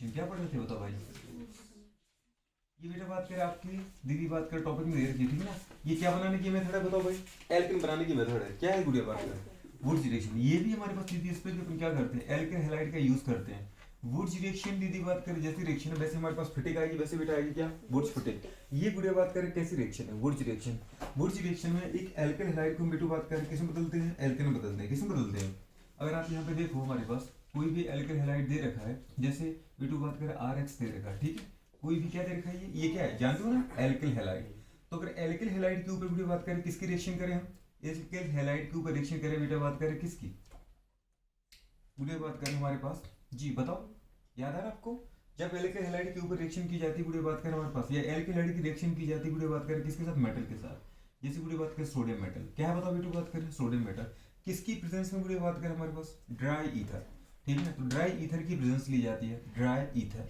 Reaction क्या पढ़ रहे थे बताओ भाई। ये बेटा बात करें आपकी दीदी बात करें टॉपिक में दे रखी ठीक है ना। ये क्या बनाने की मेथड है बताओ भाई, एल्केन बनाने की मेथड है। क्या है गुड़िया बात करें वुड्स रिएक्शन। ये भी हमारे पास दीदी इस पे अपन क्या करते हैं एल्केन हैलाइड का यूज करते हैं। वुड्स रिएक्शन दीदी बात करें जैसी रिएक्शन है वैसे हमारे पास फिटिक आएगी, वैसे बेटा आएगी क्या वुड्स फिटिक। ये गुड़िया बात करें कैसी रिएक्शन है वुड्स रिएक्शन। वुड्स रिएक्शन में एक एल्केन हैलाइड को बेटू बात करें किसमें बदलते हैं एल्केन में बदलते हैं। किसमें बदलते हैं अगर आप यहाँ पे देखो हमारे पास कोई भी एल्केन हैलाइड दे रखा है, जैसे बेटू बात करें RX दे रखा है ठीक है, कोई भी क्या दे रखा है ये क्या है जानते हो ना एल्केन हैलाइड। तो अगर एल्केन हैलाइड के ऊपर बेटा बात करें किसकी रिएक्शन करें हम, एल्केन हैलाइड के ऊपर रिएक्शन करें बेटा बात करें किसकी बेटा बात करें हमारे पास जी बताओ याद आ रहा आपको। जब एल्केन हैलाइड के ऊपर रिएक्शन की जाती है बुढ़े बात करें हमारे पास, या एल्केन हैलाइड की रिएक्शन की जाती है बुढ़े बात करें किसके साथ मेटल के साथ, जैसे बुढ़े बात करें सोडियम मेटल। क्या है बताओ बेटू बात करें सोडियम मेटल किसकी प्रेजेंस में बुढ़े बात करें हमारे पास ड्राई ईथर ठीक है ना। तो ड्राई ईथर की प्रेजेंस ली जाती है ड्राई ईथर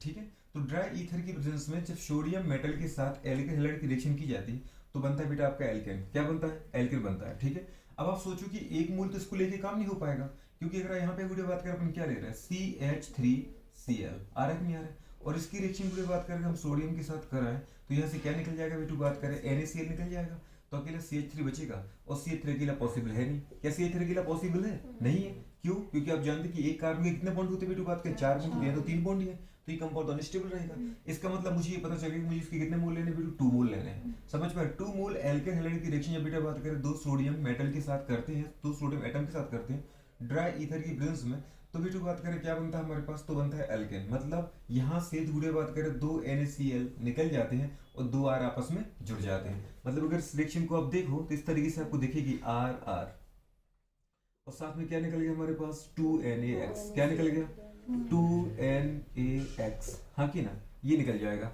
ठीक है। तो ड्राई ईथर की प्रेजेंस में जब सोडियम मेटल के साथ एल्केन हैलाइड की रिएक्शन की जाती है तो बनता है बेटा आपका एल्केन। क्या बनता है एल्केन बनता है ठीक है। अब आप सोचो कि एक मोल तो इसको लेके काम नहीं हो पाएगा, क्योंकि अगर यहाँ पे वीडियो बात करें अपन क्या ले रहे हैं CH3Cl आ रहा है कि नहीं आ रहा है, और इसकी रिएक्शन वीडियो बात करें हम सोडियम के साथ कर रहे हैं तो यहाँ से क्या निकल जाएगा बेटू बात करें NaCl निकल जाएगा। तो अकेला CH3 बचेगा और CH3 अकेला पॉसिबल है नहीं। क्या CH3 अकेला पॉसिबल है नहीं है, क्यों क्योंकि आप जानते कि एक कार्बन के कितने बॉन्ड होते हैं बेटू बात करें 4 बॉन्ड होते हैं तो 3 बॉन्ड ही है, तो ये कंपाउंड अनस्टेबल रहेगा। इसका मतलब मुझे ये पता चलेगा मुझे इसके कितने मोल लेने बेटू 2 मोल लेने हैं। समझ पाए 2 मोल एल्केन हैलाइड की रिएक्शन जब बेटा बात करें दो सोडियम मेटल के साथ करते हैं, दो सोडियम एटम के साथ करते हैं ड्राई ईथर की प्रेजेंस में, तो बेटू बात करें क्या बनता है हमारे पास तो बनता है एल्केन। मतलब यहाँ से गुड़े बात करें 2 NaCl निकल जाते हैं और 2 R आपस में जुड़ जाते हैं। मतलब अगर इस रिएक्शन को आप देखो तो इस तरीके से आपको दिखेगी R R और साथ में क्या निकल गया हमारे पास 2NaX। क्या निकल गया 2NaX हाँ कि ना, ये निकल जाएगा।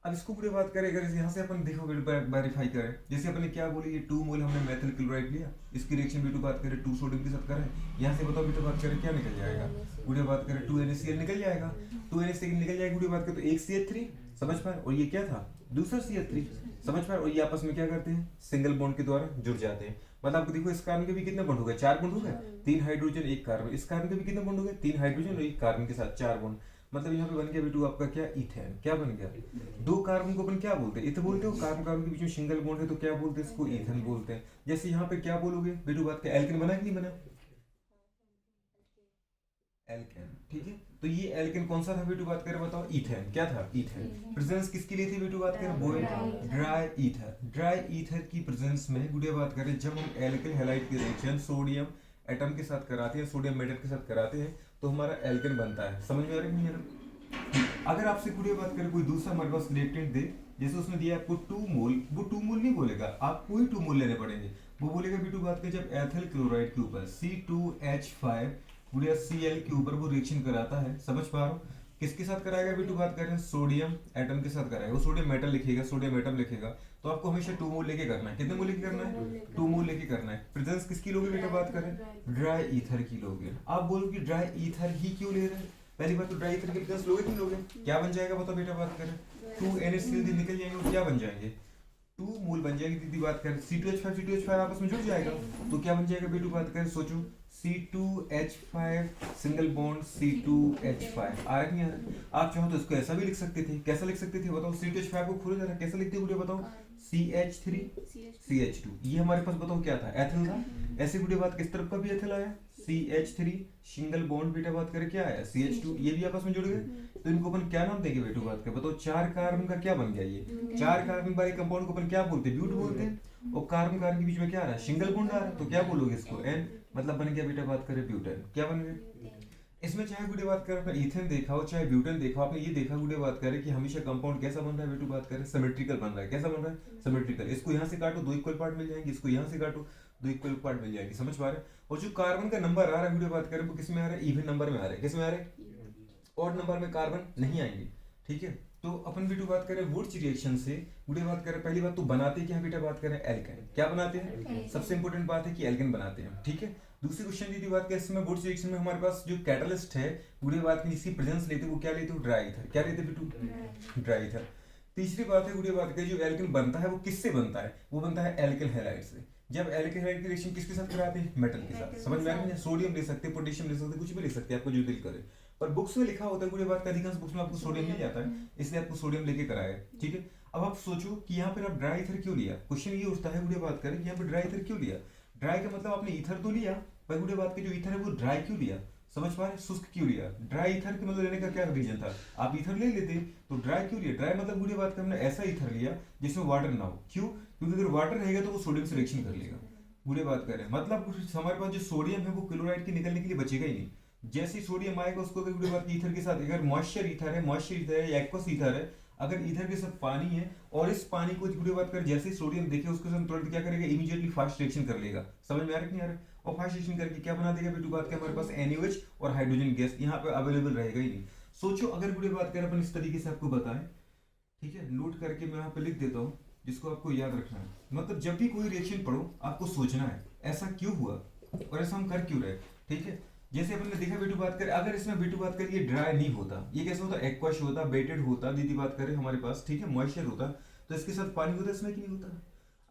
अब इसको पूरी बात करें अगर यहाँ से अपन देखो वेरीफाई करें, जैसे अपन ने क्या बोली ये 2 मोल हमने मेथिल क्लोराइड लिया, इसकी रिएक्शन बेटू बात करें 2 सोडियम के साथ करें, यहाँ से बताओ बेटू बात करें क्या निकल जाएगा पूरी बात करें 2NaCl निकल जाएगा। 2NaCl निकल जाएगा पूरी बात करें तो एक CH3 समझ पाए, और ये क्या था दूसरा CH3 समझ पाए, और ये आपस में क्या करते हैं सिंगल बॉन्ड के द्वारा जुड़ जाते हैं। मतलब आपको देखो इस कार्बन के भी कितने बॉन्ड हो गए 4 बॉन्ड हो गए, 3 हाइड्रोजन 1 कार्बन, इस कार्बन के भी कितने बॉन्ड हो गए 3 हाइड्रोजन और 1 कार्बन के साथ 4 बॉन्ड। मतलब यहाँ पे बन गया बेटू आपका क्या इथेन। क्या बन गया 2 कार्बन को अपन क्या बोलते हैं इथ बोलते हो, कार्बन कार्बन के बीच में सिंगल बॉन्ड है तो क्या बोलते हैं इसको इथेन बोलते हैं। जैसे यहाँ पे क्या बोलोगे बेटू बात का एल्केन बना कि नहीं बना एल्केन ठीक है। तो ये एल्केन कौन सा था बेटू बात करें बताओ इथेन। क्या था इथेन। प्रेजेंस किसकी लिए थी बेटू बात करें बॉयल ड्राई ईथर। ड्राई ईथर की प्रेजेंस में गुड़े बात करें जब हम एल्केन हैलाइड की रिएक्शन सोडियम एटम के साथ कराते हैं सोडियम मेटल के साथ कराते हैं तो हमारा एल्केन बनता है। समझ में आ रहा है नहीं आ रहा। अगर आपसे गुड़े बात करें कोई दूसरा हमारे पास रिएक्टेंट दे, जैसे उसने दिया आपको 2 मोल, वो 2 मोल नहीं बोलेगा आपको ही 2 मोल लेने पड़ेंगे। वो बोलेगा बेटू बात करें जब एथिल क्लोराइड के ऊपर C2H5 गुड़िया Cl के ऊपर वो रिएक्शन कराता है, समझ पा रहा हूँ किसके साथ कराएगा बेटू बात करें सोडियम एटम के साथ कराएगा। वो सोडियम मेटल लिखेगा सोडियम एटम लिखेगा तो आपको हमेशा 2 मोल लेके करना है। कितने मोल लेके करना है 2 मोल लेके करना है। प्रेजेंस किसकी लोगे बेटा बात करें ड्राई ईथर की लोगे। आप बोलोगे ड्राई ईथर ही क्यों ले रहे हैं, पहली बात तो ड्राई ईथर की प्रेजेंस लोगे क्यों लोगे, क्या बन जाएगा बताओ बेटा बात करें 2 NaCl निकल जाएंगे और क्या बन जाएंगे 2 मोल बन जाएगी। दीदी बात करें C2H5 आपस में जुड़ जाएगा तो क्या बन जाएगा बेटू बात करें सोचो C2H5 सिंगल बॉन्ड C2H5 आ रहा नहीं आ रहा। आप चाहो तो इसको ऐसा भी लिख सकते थे, कैसा लिख सकते थे बताओ C2H5 को खोलो जरा कैसा लिखते हो बताओ CH3 CH2 ये हमारे पास बताओ क्या था एथिल था। ऐसे गुड़े बात किस तरफ का भी एथिल आया CH3 सिंगल बॉन्ड बेटा बात करें क्या आया CH2 ये भी आपस में जुड़ गए। तो इनको अपन क्या नाम देंगे बेटू बात करें बताओ 4 कार्बन का क्या बन गया ये 4 कार्बन वाले कंपाउंड को अपन क्या बोलते हैं ब्यूट बोलते हैं, और कार्बन कार्बन के बीच में क्या आ रहा है सिंगल बॉन्ड आ रहा है तो क्या बोलोगे इसको N, मतलब बन गया बेटा बात करें ब्यूटेन। क्या बन गया इसमें चाहे गुड़े बात करें अपना इथेन देखा हो चाहे ब्यूटेन देखा हो, आपने ये देखा गुड़े बात करें कि हमेशा कंपाउंड कैसा बन रहा है बेटू बात करें सिमेट्रिकल बन रहा है। कैसा बन रहा है सिमेट्रिकल। इसको यहाँ से काटो 2 इक्वल पार्ट मिल जाएंगे, इसको यहाँ से काटो 2 इक्वल पार्ट मिल जाएंगे। समझ पा रहे हैं। और जो कार्बन का नंबर आ रहा है गुड़े बात करें वो किस में आ रहा है इवन नंबर में आ रहा है। किस में आ रहा है ऑड नंबर में कार्बन नहीं आएंगे ठीक है। तो अपन बेटू बात करें वुड्स रिएक्शन से गुड़े बात करें पहली बात तो बनाते क्या बेटा बात करें एल्केन। क्या बनाते हैं सबसे इंपॉर्टेंट बात है कि एल्केन बनाते हैं ठीक है। दूसरी क्वेश्चन दीदी बात करें इसमें वुड्स रिएक्शन में हमारे पास जो कैटलिस्ट है गुड़े बात की जिसकी प्रेजेंस लेते वो क्या लेते हो ड्राई ईथर। क्या लेते बेटू ड्राई ईथर। तीसरी बात है गुड़े बात करें जो एल्केन बनता है वो किससे बनता है वो बनता है एल्केन हैलाइड से। जब एल्किल हैलाइड की रिएक्शन किसके साथ कराते हैं, मेटल के साथ। समझ में आ रहा है, सोडियम ले सकते हैं, पोटेशियम ले सकते हैं, कुछ भी ले सकते हैं, आपको जो दिल करे। पर बुक्स में लिखा होता है पूरी बात का, अधिकांश बुक्स में आपको सोडियम मिल जाता है, इसलिए आपको सोडियम लेके कराया है, ठीक है। अब आप सोचो कि यहाँ पर आप ड्राई ईथर क्यों लिया, क्वेश्चन ये उठता है, बुढ़े बात करें कि यहाँ पर ड्राई ईथर क्यों लिया। ड्राई का मतलब आपने ईथर तो लिया, पर बुढ़े बात की जो ईथर है वो ड्राई क्यों लिया, समझ पा रहे, शुष्क क्यों लिया। ड्राई ईथर के मतलब लेने का क्या रीजन था, आप ईथर ले लेते तो ड्राई क्यों लिया। ड्राई मतलब बुढ़ी बात का हमने ऐसा ईथर लिया जिसमें वाटर ना हो, क्यों, क्योंकि अगर वाटर रहेगा तो वो सोडियम से रिएक्शन कर लेगा। बुरे बात कर रहे हैं, मतलब हमारे पास जो सोडियम है वो क्लोराइड के निकलने के लिए बचेगा ही नहीं। जैसे ही सोडियम आएगा उसको अगर बुरे बात ईथर के साथ, अगर मॉइस्चर ईथर है या एक्वस ईथर है, अगर ईथर के साथ पानी है और इस पानी को बुरे बात कर जैसे ही सोडियम देखे उसके साथ तुरंत क्या करेगा, इमीडिएटली फास्ट रिएक्शन कर लेगा। समझ में आ रहा है कि नहीं आ रहा है, और फास्ट रिएक्शन करके क्या बना देगा बेटू बात के, हमारे पास NaOH और हाइड्रोजन गैस यहाँ पे अवेलेबल रहेगा ही नहीं। सोचो अगर बुरे बात कर अपन इस तरीके से आपको बताएं, ठीक है, नोट करके मैं यहाँ पे लिख देता हूँ जिसको आपको याद रखना है। मतलब जब भी कोई रिएक्शन पढ़ो आपको सोचना है ऐसा क्यों हुआ और ऐसा हम कर क्यों रहे, ठीक है। जैसे अपन ने देखा बेटू बात करें, अगर इसमें बेटू बात करें ये ड्राई नहीं होता, ये कैसा होता, एक्वस होता, बेटेड होता, दीदी बात करें हमारे पास, ठीक है, मॉइस्चर होता, तो इसके साथ पानी होता, इसमें कि नहीं होता।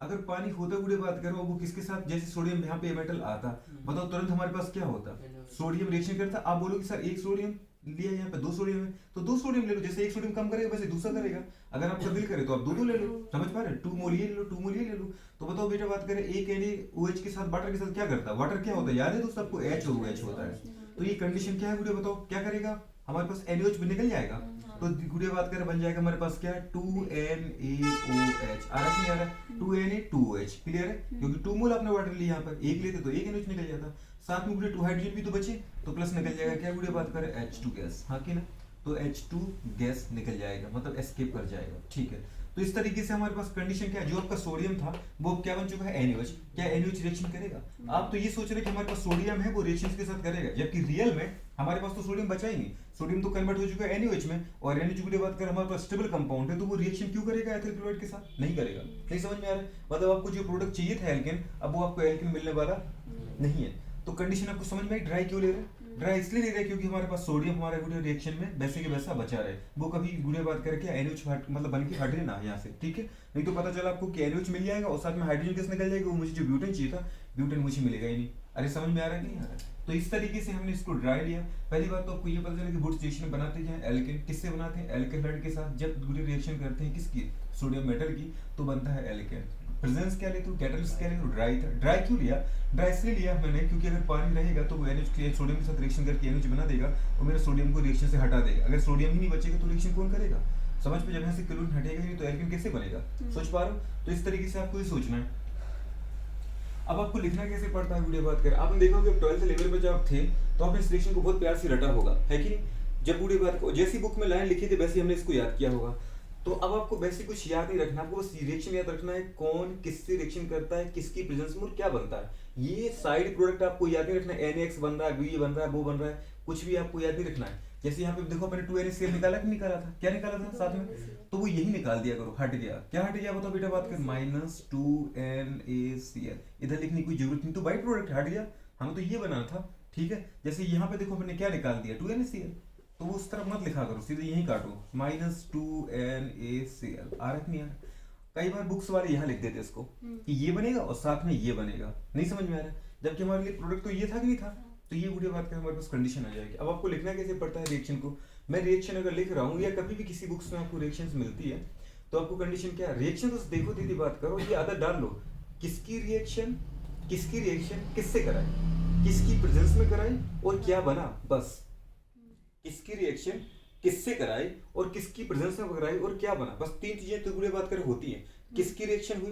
अगर पानी होता बुढ़े बात करो वो किसके साथ, जैसे सोडियम यहाँ पे मेटल आता, बताओ तुरंत हमारे पास क्या होता, सोडियम रिएक्शन करता। आप बोलोगे सर एक सोडियम लिया, यहाँ पे 2 सोडियम है तो 2 सोडियम ले लो, जैसे एक सोडियम कम करेगा वैसे दूसरा करेगा। अगर आपका दिल करे तो आप 2 ले लो, समझ पा रहे, 2 मोल ये ले लो, 2 मोल ये ले लो। तो बताओ बेटा बात करें एक NaOH के साथ वाटर के साथ क्या करता है, वाटर क्या होता है याद है दोस्तों आपको, HOH होता है। तो ये कंडीशन क्या है गुड़े, बताओ क्या करेगा, हमारे पास NaOH भी निकल जाएगा। तो गुड़े बात करें बन जाएगा हमारे पास क्या, 2NaOH। आ रहा नहीं आ रहा, 2Na2OH, क्लियर है, क्योंकि 2 मोल आपने वाटर लिया, यहाँ पर एक लेते तो एक NaOH निकल जाता, साथ में गुड़े 2 हाइड्रोजन भी तो बचे, तो प्लस निकल जाएगा क्या गुड़े बात करें, H2 गैस, हाँ कि ना, तो H2 गैस निकल जाएगा, मतलब एस्केप कर जाएगा, ठीक है। तो इस तरीके से हमारे पास कंडीशन क्या है, जो आपका सोडियम था वो क्या बन चुका है, NaOH। क्या NaOH रिएक्शन करेगा, आप तो ये सोच रहे कि हमारे पास सोडियम है वो रिएक्शन के साथ करेगा, जबकि रियल में हमारे पास तो सोडियम बचा ही नहीं, सोडियम तो कन्वर्ट हो चुका है NaOH में, और NaOH की बात करें हमारे पास स्टेबल कंपाउंड है, तो वो रिएक्शन क्यों करेगा एथिल क्लोराइड के साथ, नहीं करेगा। नहीं समझ में आ रहा है, मतलब आपको जो प्रोडक्ट चाहिए था एल्केन, अब वो आपको एल्केन मिलने वाला नहीं है। तो कंडीशन आपको समझ में आई, ड्राई क्यों ले रहे हैं, ड्राई इसलिए ले रहे हैं क्योंकि हमारे पास सोडियम हमारे गुड़े रिएक्शन में वैसे के वैसा बचा रहे, वो कभी गुड़े बात करके NaOH मतलब बन के हटे ना यहाँ से, ठीक है। नहीं तो पता चला आपको कि NaOH मिल जाएगा और साथ में हाइड्रोजन गैस निकल जाएगा, वो मुझे जो ब्यूटेन चाहिए था ब्यूटेन मुझे मिलेगा ही नहीं। अरे समझ में आ रहा है कि नहीं आ रहा है। तो इस तरीके से हमने इसको ड्राई लिया। पहली बात तो आपको ये पता चला कि वुड्स रिएक्शन बनाते हैं एल्केन, किससे बनाते हैं, एल्केन हैलाइड के साथ। जब गुड़े रिएक्शन करते हैं किसकी, सोडियम मेटल की, तो बनता है एल्केन। प्रेजेंस क्या लेते हो, कैटलिस्ट क्या लेते हो, ड्राई था। ड्राई क्यों लिया, ड्राई इसलिए लिया मैंने क्योंकि अगर पानी रहेगा तो वो NaOH सोडियम के साथ रिएक्शन करके NaOH बना देगा और मेरे सोडियम को रिएक्शन से हटा देगा। अगर सोडियम ही नहीं बचेगा तो रिएक्शन कौन करेगा, समझ पे, जब यहाँ से क्लोरीन हटेगा ही नहीं तो एल्केन कैसे बनेगा, सोच पा रहे हो। तो इस तरीके से आपको ये सोचना है। अब आपको लिखना कैसे पड़ता है वीडियो बात कर, आपने देखा होगा 12th लेवल पे जब आप थे तो आपने इस रिएक्शन को बहुत प्यार से रटा होगा, है कि नहीं। जब बूढ़ी बात को जैसी बुक में लाइन लिखी थी वैसे हमने इसको याद किया होगा। तो अब आपको वैसे कुछ याद नहीं रखना, आपको बस रिएक्शन याद रखना है, कौन किससे रिएक्शन करता है, किसकी प्रेजेंस में और क्या बनता है। ये साइड प्रोडक्ट आपको याद नहीं रखना है, NaX बन रहा है, B बन रहा है, वो बन रहा है, कुछ भी आपको याद नहीं रखना है। जैसे यहाँ पे देखो अपने 2NaCl निकाला कि निकाला था, क्या निकाला था साथ में, तो वो यही निकाल दिया करो, हट गया, क्या हट गया बताओ बेटा बात कर, -2NaCl, इधर लिखने की कोई जरूरत नहीं, तो बाई प्रोडक्ट हट गया, हमें तो ये बनाना था, ठीक है। जैसे यहाँ पे देखो हमने क्या निकाल दिया, 2NaCl, तो वो उस तरफ मत लिखा करो, सीधे यहीं काटो, -2NaCl, आ रहा नहीं यार। कई बार बुक्स वाले यहाँ लिख देते इसको कि ये बनेगा और साथ में ये बनेगा, नहीं समझ में आ रहा है, जबकि हमारे लिए प्रोडक्ट तो ये था कि नहीं था। तो ये बुरी बात का हमारे पास कंडीशन आ जाएगी। अब आपको लिखना कैसे पड़ता है रिएक्शन को, मैं रिएक्शन अगर लिख रहा हूँ या कभी भी किसी बुक्स में आपको रिएक्शंस मिलती है तो आपको कंडीशन क्या है, रिएक्शन तो देखो दीदी बात करो, ये आदत डाल लो, किसकी रिएक्शन किससे कराई, किसकी प्रेजेंस में कराई और क्या बना, बस किसकी रिएक्शन किससे कराई और किसकी प्रेजेंस में कराई और क्या बना, बस 3 चीजें तो बुरी बात कर होती है, किसकी रिएक्शन हुई,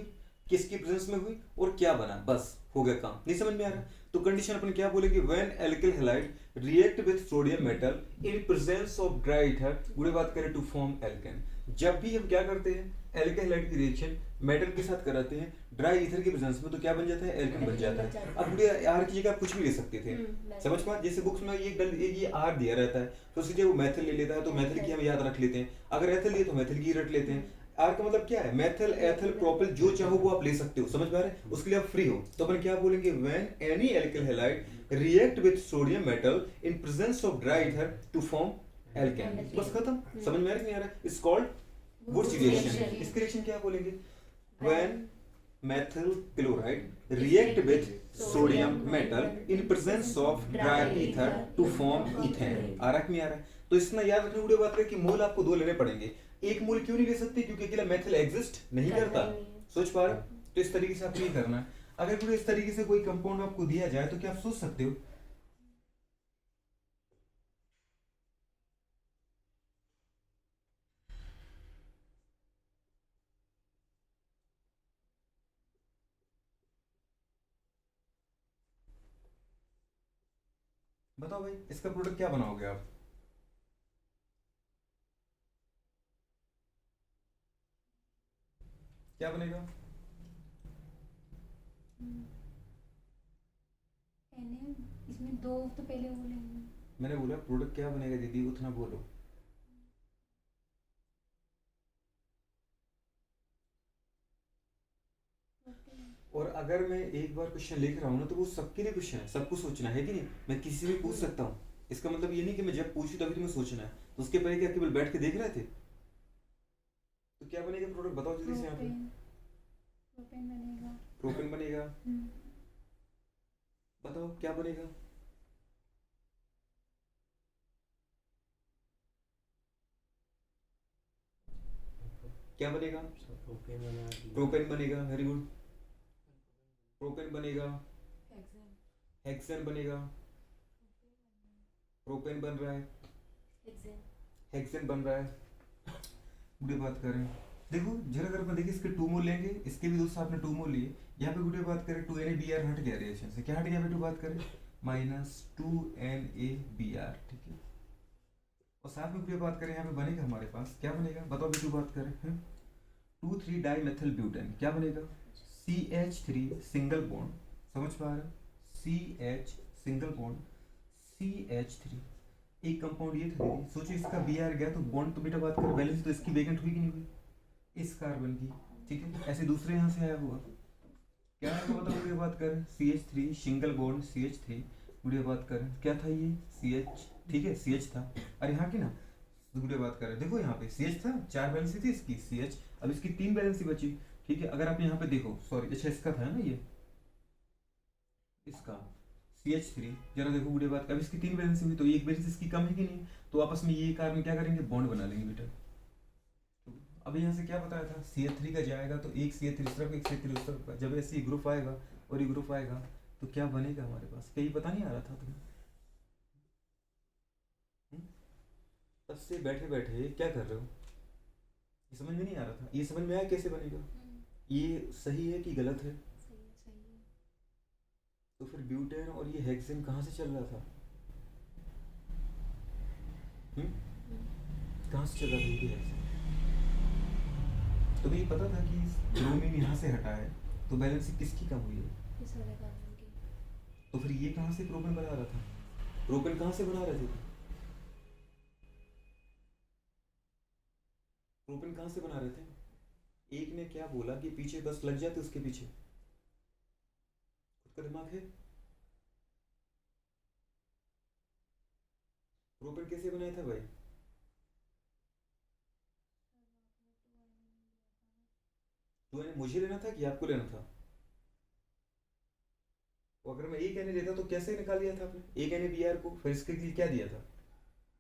किसकी प्रेजेंस में हुई और क्या बना, बस हो गया काम। नहीं समझ में आ रहा, तो कंडीशन अपन क्या बोलेगी, when alkyl halide react with sodium metal in presence of dry ether, बुरी बात करें टू फॉर्म एल्केन। जब भी हम क्या करते हैं एल्किल हैलाइड की रिएक्शन मेटल के साथ कराते हैं ड्राई ईथर की प्रेजेंस में, तो क्या बन जाता है, एल्केन बन जाता है। अब बुढ़े आर की जगह आप कुछ भी ले सकते थे, समझ पा, जैसे बुक्स में ये आर दिया रहता है तो उसकी जगह वो मेथल ले लेता है, तो मेथल की हम याद रख लेते हैं, अगर एथिल लिए तो मेथल की रख लेते हैं। आर का मतलब क्या है, मेथल एथिल प्रोपिल, जो चाहो वो आप ले सकते हो, समझ में आ रहा है, उसके लिए आप फ्री हो। तो अपन क्या बोलेंगे, when any alkyl halide react with sodium metal in presence of dry ether to form alkane, बस खत्म। समझ में आ रहा है नहीं आ रहा है, इट्स कॉल्ड वुड्स रिएक्शन। इसकी रिएक्शन क्या बोलेंगे, when methyl chloride react with sodium metal in presence of dry ether to form ethane। आ रहा है कि नहीं आ रहा है? तो इसमें याद रखने की बात है कि मोल आपको दो लेने पड़ेंगे। एक मोल क्यों नहीं ले सकते? क्योंकि अकेला मेथिल एग्जिस्ट नहीं करता। सोच पा रहे हो? तो इस तरीके से आपको ये करना है। अगर पूरे इस तरीके से कोई कंपाउंड आपको दिया जाए तो क्या आप सोच सकते हो? बताओ भाई, इसका प्रोडक्ट क्या बनाओगे आप? क्या बनेगा? इसमें दो तो पहले बोलेंगे। मैंने बोला प्रोडक्ट क्या बनेगा दीदी, उतना बोलो। और अगर मैं एक बार क्वेश्चन लिख रहा हूँ ना तो वो सबके लिए क्वेश्चन है, सबको सोचना है कि नहीं? मैं किसी से भी पूछ सकता हूँ। इसका मतलब ये नहीं कि मैं जब पूछूं तभी तुम्हें सोचना है। तो उसके पहले क्या केवल बैठ के देख रहे थे? तो क्या बनेगा प्रोडक्ट, बताओ जल्दी से यहाँ पे। प्रोपेन बनेगा। प्रोपेन बनेगा। बताओ क्या बनेगा? क्या बनेगा? प्रोपेन बनेगा। Very good. प्रोपेन बनेगा। हेक्सेन बनेगा। प्रोपेन बन रहा है। हेक्सेन बन रहा है। बुढ़े बात करें, देखो जरा अगर अपन देखिए इसके टू मोल लेंगे, इसके भी दोस्तों आपने टू मोल लिए। यहाँ पे बुढ़े बात करें 2Na Br हट गया रिएक्शन से। क्या हट गया बेटू? बात करें -2Na Br, ठीक है। और साथ में बुढ़े बात करें यहाँ पे बनेगा हमारे पास, क्या बनेगा बताओ बेटू? बात करें 2,3 डाइमेथिल ब्यूटेन, क्या बनेगा? CH3 सिंगल बॉन्ड, समझ पा रहे हो? CH single bond CH3। एक कंपाउंड ये था दीदी, सोचो इसका Br गया तो बॉन्ड तो बेटा बात करें वैलेंसी तो इसकी वेकेंट हुई कि नहीं हुई? इस कार्बन की, ठीक है। ऐसे दूसरे यहाँ से आया हुआ क्या है बताओ? बुढ़िया बात करें CH3 सिंगल बॉन्ड CH3। बुढ़िया बात करें क्या था ये? CH, ठीक है CH था। और यहाँ की ना बुढ़िया बात करें, देखो यहाँ पे CH था, 4 बैलेंसी थी इसकी CH, अब इसकी 3 बैलेंसी बची, ठीक है। अगर आप यहाँ पे देखो, सॉरी अच्छा इसका था ना ये, इसका CH3, जरा देखो बुढ़िया बात, अब इसकी 3 बैलेंसी हुई तो एक बैलेंसी इसकी कम है कि नहीं? तो आपस में ये कार्बन क्या करेंगे? बॉन्ड बना लेंगे बेटा। अब यहाँ से क्या बताया था? CH3 का जाएगा तो एक CH3 इस तरफ, एक CH3 उस तरफ। जब ऐसे ग्रुप आएगा और ये ग्रुप आएगा तो क्या बनेगा हमारे पास? कहीं पता नहीं आ रहा था तुम्हें? तब से बैठे बैठे क्या कर रहे हो? ये समझ में नहीं आ रहा था। ये समझ में आया कैसे बनेगा? ये सही है कि गलत है? तो फिर ब्यूटेन और ये हेक्सेन कहाँ से चल रहा था? कहाँ से चल रहा था ये हेक्सेन? तो ये पता था कि ब्रोमीन यहाँ से हटा है तो बैलेंस किसकी कम हुई है? इस वाले कार्बन की। तो फिर ये कहाँ से प्रोपेन बना रहा था? प्रोपेन कहाँ से बना रहे थे? प्रोपेन कहाँ से बना रहे थे? एक ने क्या बोला कि पीछे बस लग जाते उसके पीछे। खुद का दिमाग है? प्रोपेन कैसे बनाया था भाई? तो मुझे लेना था कि आपको लेना था? तो अगर मैं एक एन लेता तो कैसे निकाल लिया था आपने एक NaBr को? फिर इसके लिए क्या दिया था?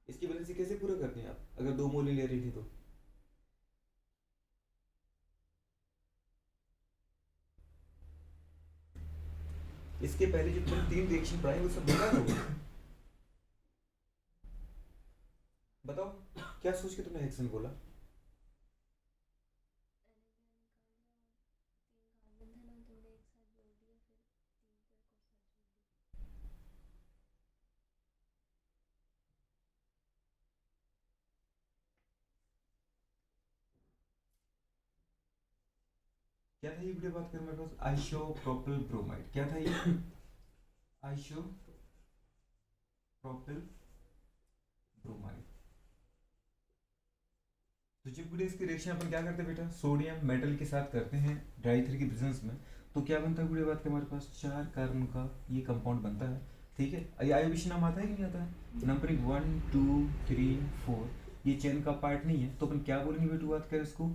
इसकी वैलेंसी कैसे पूरा करते हैं आप अगर 2 मोल ले रही थी तो? इसके पहले जो तुमने 3 रिएक्शन पढ़ाई वो सब बेकार हो गए। बताओ क्या सोच के तुमने हेक्सेन बोला? क्या था ये वीडियो बात कर मेरे पास? आइसोप्रोपिल ब्रोमाइड, क्या था ये? Isopropyl bromide. तो जब वीडियो इसकी रिएक्शन अपन क्या करते हैं बेटा? सोडियम मेटल के साथ करते हैं ड्राई ईथर की प्रेजेंस में। तो क्या बनता है वीडियो बात के हमारे पास 4 कार्बन का ये कंपाउंड बनता है, ठीक है। ये आयोविश नाम आता है कि नहीं आता है? नंबरिंग 1 2 3 4, ये चेन का पार्ट नहीं है तो अपन क्या बोलेंगे बेटू? बात करें इसको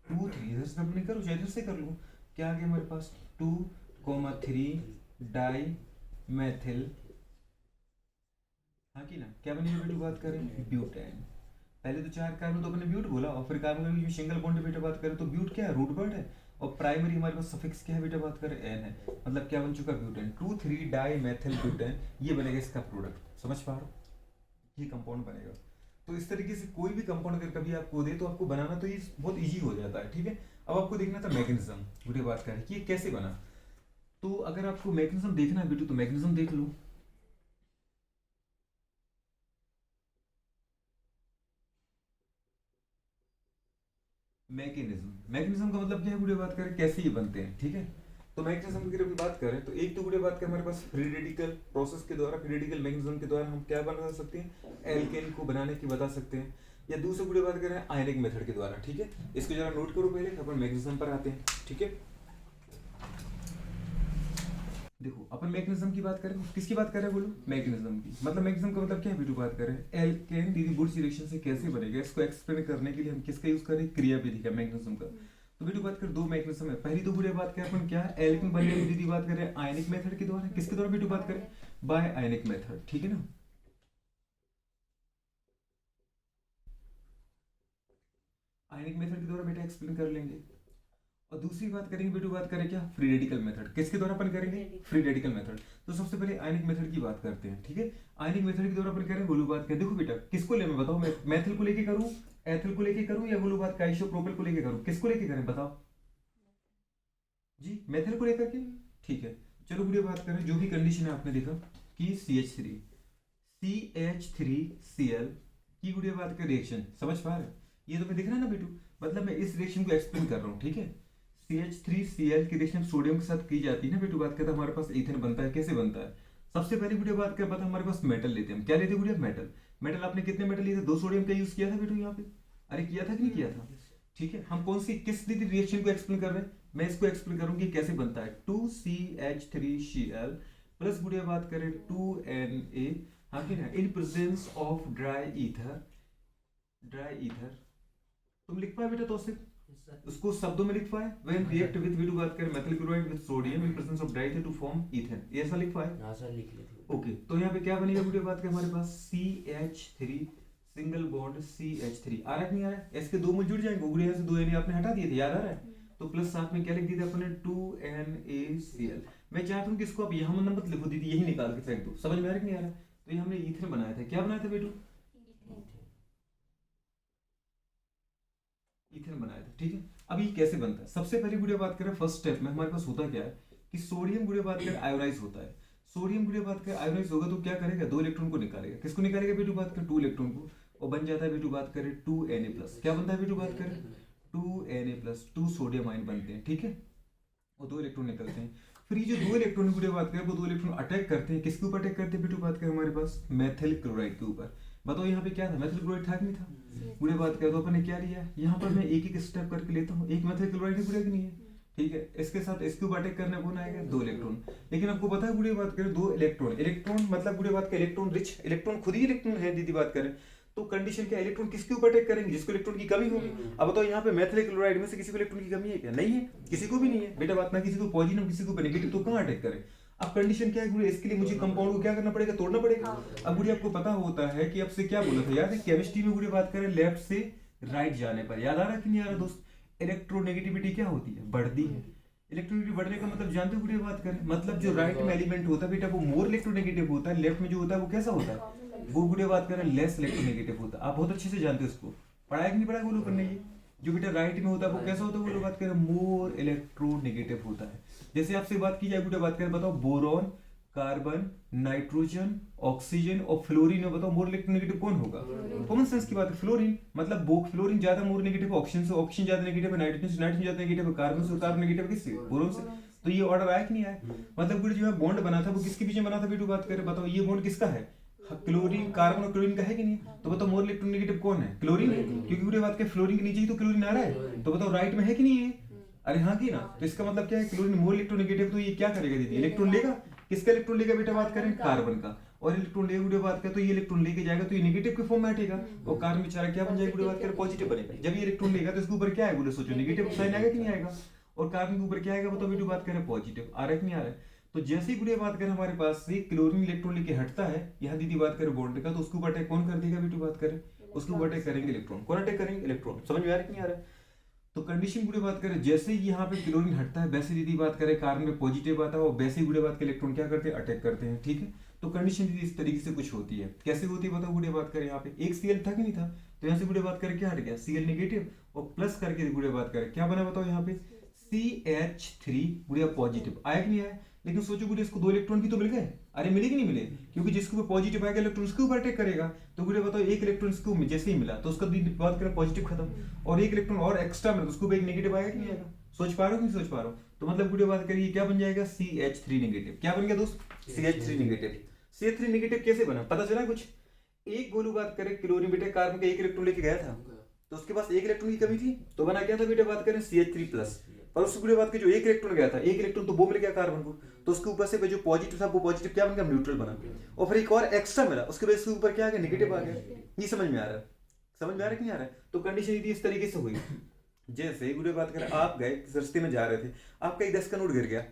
2 3, इधर से नंबरिंग करो चाहे इधर से कर लो, क्या आ गया हमारे पास 2,3 डाई मैथिल, हाँ कि ना, क्या बनेगा बेटा बात करें ब्यूटेन। पहले तो 4 कार्बन तो अपने ब्यूट बोला और फिर कार्बन में सिंगल बॉन्ड बेटा बात करें तो ब्यूट क्या है, रूट वर्ड है, और प्राइमरी हमारे पास सफिक्स क्या है बेटा बात करें एन है, मतलब क्या बन चुका ब्यूटेन, 2,3 डाई मैथिल ब्यूटेन, ये बनेगा इसका प्रोडक्ट। समझ पा रहे हो, ये कंपाउंड बनेगा। तो इस तरीके से कोई भी कंपाउंड अगर कभी आपको दे तो आपको बनाना तो ये बहुत इजी हो जाता है, ठीक है। अब आपको देखना था मैकेनिज्म, बेटा बात करें कि ये कैसे बना। तो अगर आपको मैकेनिज्म देखना है बेटू तो मैकेनिज्म देख लो। मैकेनिज्म का मतलब क्या है, गुड़े बात करें कैसे ये बनते हैं, ठीक है। तो मैकेनिज्म की अगर हम बात करें तो एक तो गुड़े बात करें हमारे पास फ्री रेडिकल प्रोसेस के द्वारा, फ्री रेडिकल मैकेनिज्म के द्वारा हम क्या बना सकते हैं, एल्केन को बनाने की बता सकते हैं, या दूसरे गुड़े बात करें आयनिक मेथड के द्वारा, ठीक है। इसको जरा नोट करो पहले, अपन मैकेनिज्म पर आते हैं, ठीक है। देखो अपन मैकेनिज्म की बात करें, किसकी बात कर रहे हैं बोलो, मैकेनिज्म की। मतलब मैकेनिज्म का मतलब क्या है, वीडियो बात कर रहे हैं एल्केन दीदी गुड्स रिएक्शन से कैसे बनेगा, इसको एक्सप्लेन करने के लिए हम किसका यूज करें, क्रियाविधि का, मैकेनिज्म का। तो वीडियो बात कर दो मैकेनिज्म है, पहली तो वीडियो बात करें अपन क्या है, एल्केन बनने की दीदी बात करें आयनिक मेथड के द्वारा, किसके द्वारा वीडियो बात करें, बाय आयनिक मेथड, ठीक है ना। आयनिक मेथड के द्वारा बेटा एक्सप्लेन कर लेंगे। और दूसरी बात करेंगे बेटू, बात करें क्या, फ्री रेडिकल मेथड, किसके द्वारा अपन करेंगे, फ्री रेडिकल मेथड। तो सबसे पहले आयनिक मेथड की बात करते हैं, ठीक है। आयनिक मेथड के द्वारा अपन करें बोलो बात करें, देखो बेटा किसको ले, मैं बताओ, मैं मैथिल को लेके करूं, एथिल को लेके करूं, या बोलो बात का आइसोप्रोपिल को लेके करूं, किसको लेके करें बताओ जी, मैथिल को लेकर के, ठीक है। चलो बुढ़िया बात करें, जो भी कंडीशन है आपने देखा कि CH3Cl की बुढ़िया बात कर रिएक्शन, समझ पा रहे, ये तो मैं दिख रहा है ना बेटू, मतलब मैं इस रिएक्शन को एक्सप्लेन कर रहा हूँ, ठीक है। CH3Cl की रिएक्शन सोडियम के साथ की जाती है ना बेटू, बात करता हमारे पास इथेन बनता है, कैसे बनता है। सबसे पहले वीडियो बात कर पता हमारे पास मेटल लेते हैं, हम क्या लेते हैं वीडियो, मेटल। मेटल आपने कितने मेटल लिए थे, 2 सोडियम का यूज किया था बेटू यहाँ पे, अरे किया था कि नहीं किया था, ठीक है। हम कौन सी किस दीदी रिएक्शन को एक्सप्लेन कर रहे हैं, मैं इसको एक्सप्लेन करूंगी कैसे बनता है, 2CH3Cl प्लस वीडियो बात करें 2Na, हाँ कि ना, इन प्रेजेंस ऑफ ड्राई ईथर, तुम लिख पाए बेटा तो सिर्फ उसको शब्दों में लिख पाए, व्हेन रिएक्ट विद वीडियो बात करें methyl chloride with sodium in presence of dry ether to form ethane, ये ऐसा लिख पाए, हां सर लिख लेते। ओके। तो यहाँ पे क्या बनेगा वीडियो बात करें हमारे पास CH3 सिंगल बॉन्ड CH3, आ रहा है नहीं आ रहा है, इसके 2 मूल जुड़ जाएंगे, उगड़े यहाँ से 2 Na आपने हटा दिए थे, याद आ रहा है। तो प्लस साथ में क्या लिख दिया था अपने 2NaCl। मैं चाहता हूँ कि इसको आप यहाँ मत लिखो दीदी, यही निकाल के फेंक दो, समझ में आ रहा है कि नहीं आ रहा है। तो ये हमने ईथर बनाया था, क्या बनाया था बेटू, ईथेन बनाया था, ठीक है। अब ये कैसे बनता है, सबसे पहली गुड़िया बात करें फर्स्ट स्टेप में हमारे पास होता क्या है कि सोडियम गुड़िया बात करें आयोनाइज होता है, सोडियम गुड़िया बात करें आयोनाइज होगा तो क्या करेगा, 2 इलेक्ट्रॉन को निकालेगा, किसको निकालेगा बेटू बात करें, 2 इलेक्ट्रॉन को, और बन जाता है बेटू बात करें 2Na+, क्या बनता है बेटू बात करें 2Na+, 2 सोडियम आयन बनते हैं, ठीक है, और 2 इलेक्ट्रॉन निकलते हैं। फिर ये जो 2 इलेक्ट्रॉन की बात करें वो 2 इलेक्ट्रॉन अटैक करते हैं, किसके ऊपर अटैक करते हैं बेटू बात करें हमारे पास मेथिल क्लोराइड के ऊपर। बताओ यहाँ पे क्या था, मेथिल क्लोराइड था कि नहीं था, बुरे बात करें तो अपन ने क्या लिया, यहाँ पर मैं एक एक स्टेप करके लेता हूँ, एक मेथिल क्लोराइड बुरे की नहीं है, ठीक है। इसके साथ इसके ऊपर अटैक करने कौन आएगा, 2 इलेक्ट्रॉन। लेकिन आपको पता है बुरे बात करें 2 इलेक्ट्रॉन मतलब बुरे बात करें इलेक्ट्रॉन रिच, इलेक्ट्रॉन खुद ही इलेक्ट्रॉन है दीदी बात करें, तो कंडीशन क्या, इलेक्ट्रॉन किसके ऊपर अटैक करेंगे, जिसको इलेक्ट्रॉन की कमी होगी। अब बताओ यहाँ पे मेथिल क्लोराइड में से किसी को इलेक्ट्रॉन की कमी है क्या, नहीं है, किसी को भी नहीं है बेटा बात, ना किसी को पॉजिटिव किसी को नेगेटिव, तो कहाँ अटैक करे। अब कंडीशन क्या है गुड़िया, इसके लिए मुझे कंपाउंड को क्या करना पड़ेगा, तोड़ना पड़ेगा। अब गुड़िया आपको पता होता है कि अब से क्या बोला था, याद है केमिस्ट्री में गुड़िया बात करें लेफ्ट से राइट जाने पर, याद आ रहा है कि नहीं आ रहा दोस्त, इलेक्ट्रोनेगेटिविटी क्या होती है, बढ़ती है। इलेक्ट्रोनेगेटिविटी बढ़ने का मतलब जानते हो गुड़िया बात करें, मतलब जो राइट में एलिमेंट होता है बेटा वो मोर इलेक्ट्रोनेगेटिव होता है, लेफ्ट में जो होता है वो कैसा होता है, वो गुड़िया बात करें लेस इलेक्ट्रोनेगेटिव होता है। आप बहुत अच्छे से जानते हो इसको, पढ़ाया कि नहीं पढ़ाया बोलो करने, ये जो बेटा राइट में होता है वो कैसा होता है, वो लोग बात करें मोर इलेक्ट्रोनेगेटिव होता है। जैसे आपसे बात की जाए बेटा बात करें, बताओ बोरॉन, कार्बन, नाइट्रोजन, ऑक्सीजन और फ्लोरीन में बताओ मोर इलेक्ट्रोनेगेटिव कौन होगा, कॉमन सेंस की बात है, फ्लोरीन। मतलब फ्लोरीन ज्यादा मोर नेगेटिव, ऑक्सीजन से ऑक्सीजन ज्यादा नेगेटिव है, नाइट्रोजन से नाइट्रोजन ज्यादा नेगेटिव है, कार्बन से कार्बन नेगेटिव है, किससे, बोरोन से। तो ये ऑर्डर आया कि नहीं आया, मतलब जो है बॉन्ड बना था वो किसके बीच में बना था बेटू बात करें, बताओ ये बॉन्ड किसका है, क्लोरीन, कार्बन और क्लोरीन का है कि नहीं। तो बताओ मोर इलेक्ट्रोनेगेटिव कौन है, क्लोरीन है, क्योंकि पूरी बात करें फ्लोरीन के नीचे ही तो क्लोरीन आ रहा है। तो बताओ राइट में है कि नहीं है, अरे हाँ की ना। तो इसका मतलब क्या है, क्लोरीन मोर इलेक्ट्रोनेगेटिव, तो ये क्या करेगा दीदी, इलेक्ट्रॉन लेगा, किसका इलेक्ट्रॉन लेगा बेटा बात करें, कार्बन का, और इलेक्ट्रॉन लेगा बेटा बात करें तो ये इलेक्ट्रॉन लेके जाएगा तो ये नेगेटिव के फॉर्म में हटेगा, और कार्बन बेचारा क्या बन जाएगा बेटा बात करें, पॉजिटिव बनेगा। जब ये इलेक्ट्रॉन लेगा तो इसके ऊपर क्या है बोले, सोचो नेगेटिव साइन आएगा कि नहीं आएगा। और कार्बन के ऊपर क्या आएगा बताओ बेटू, बात करें पॉजिटिव। आ रहा है कि नहीं आ रहा है? तो जैसे ही गुड़िया बात करें हमारे पास से क्लोरीन इलेक्ट्रॉन लेके हटता है, यहाँ दीदी बात करें बॉन्ड का, तो उसके ऊपर अटैक कौन कर देगा बेटू, बात करें उसके ऊपर अटैक करेंगे इलेक्ट्रॉन। कौन अटैक करेंगे, इलेक्ट्रॉन। समझ में आ रहा है कि नहीं आ रहा है? तो कंडीशन गुड़े बात करें जैसे ही यहाँ पे क्लोरीन हटता है, वैसे दीदी बात करें कार्बन में पॉजिटिव आता है, और वैसे ही गुड़े बात के इलेक्ट्रॉन क्या करते हैं, अटैक करते हैं। ठीक है, तो कंडीशन दीदी इस तरीके से कुछ होती है। कैसे होती है बताओ गुड़े बात करें, यहाँ पे एक Cl था कि नहीं था, तो यहाँ से गुड़े बात करें क्या हट गया, Cl नेगेटिव, और प्लस करके गुड़े बात करें क्या बना बताओ, यहाँ पे CH3 गुड़िया पॉजिटिव। आया कि नहीं आया? लेकिन सोचो गुड़िया इसको 2 इलेक्ट्रॉन भी तो मिल गए, अरे मिले कि नहीं मिले, क्योंकि जिसके ऊपर पॉजिटिव आएगा इलेक्ट्रॉन उसके ऊपर अटैक करेगा। तो गुड़िया बताओ एक इलेक्ट्रॉन इसको जैसे ही मिला तो उसका बात करें पॉजिटिव खत्म, और एक इलेक्ट्रॉन और एक्स्ट्रा मिला तो उसको एक नेगेटिव आएगा कि नहीं आएगा? सोच पा रहे हो कि नहीं सोच पा रहे हो? तो मतलब गुड़िया बात करिए क्या बन जाएगा, CH3 नेगेटिव। क्या बन गया दोस्त, CH3 नेगेटिव। CH3 नेगेटिव कैसे बना पता चला कुछ? एक गोलू बात करें क्लोरीन बेटे कार्बन का एक इलेक्ट्रॉन लेके गया था, तो उसके पास एक इलेक्ट्रॉन की कमी थी, तो बना क्या था बेटे बात करें CH3 प्लस। और उसके गुड़े बात के जो एक इलेक्ट्रॉन गया था, एक इलेक्ट्रॉन तो वो मिल गया कार्बन को, तो उसके ऊपर से जो पॉजिटिव था वो पॉजिटिव क्या बन गया, न्यूट्रल बना। और फिर एक और एक्स्ट्रा मिला, उसके वजह से ऊपर क्या आ गया, नेगेटिव आ गया। ये समझ में आ रहा है? समझ में आ रहा है कि नहीं आ रहा है? तो कंडीशन यदि इस तरीके से हुई, जैसे गुड़े बात करें आप गए रास्ते में जा रहे थे, आपका एक 10 का नोट गिर गया,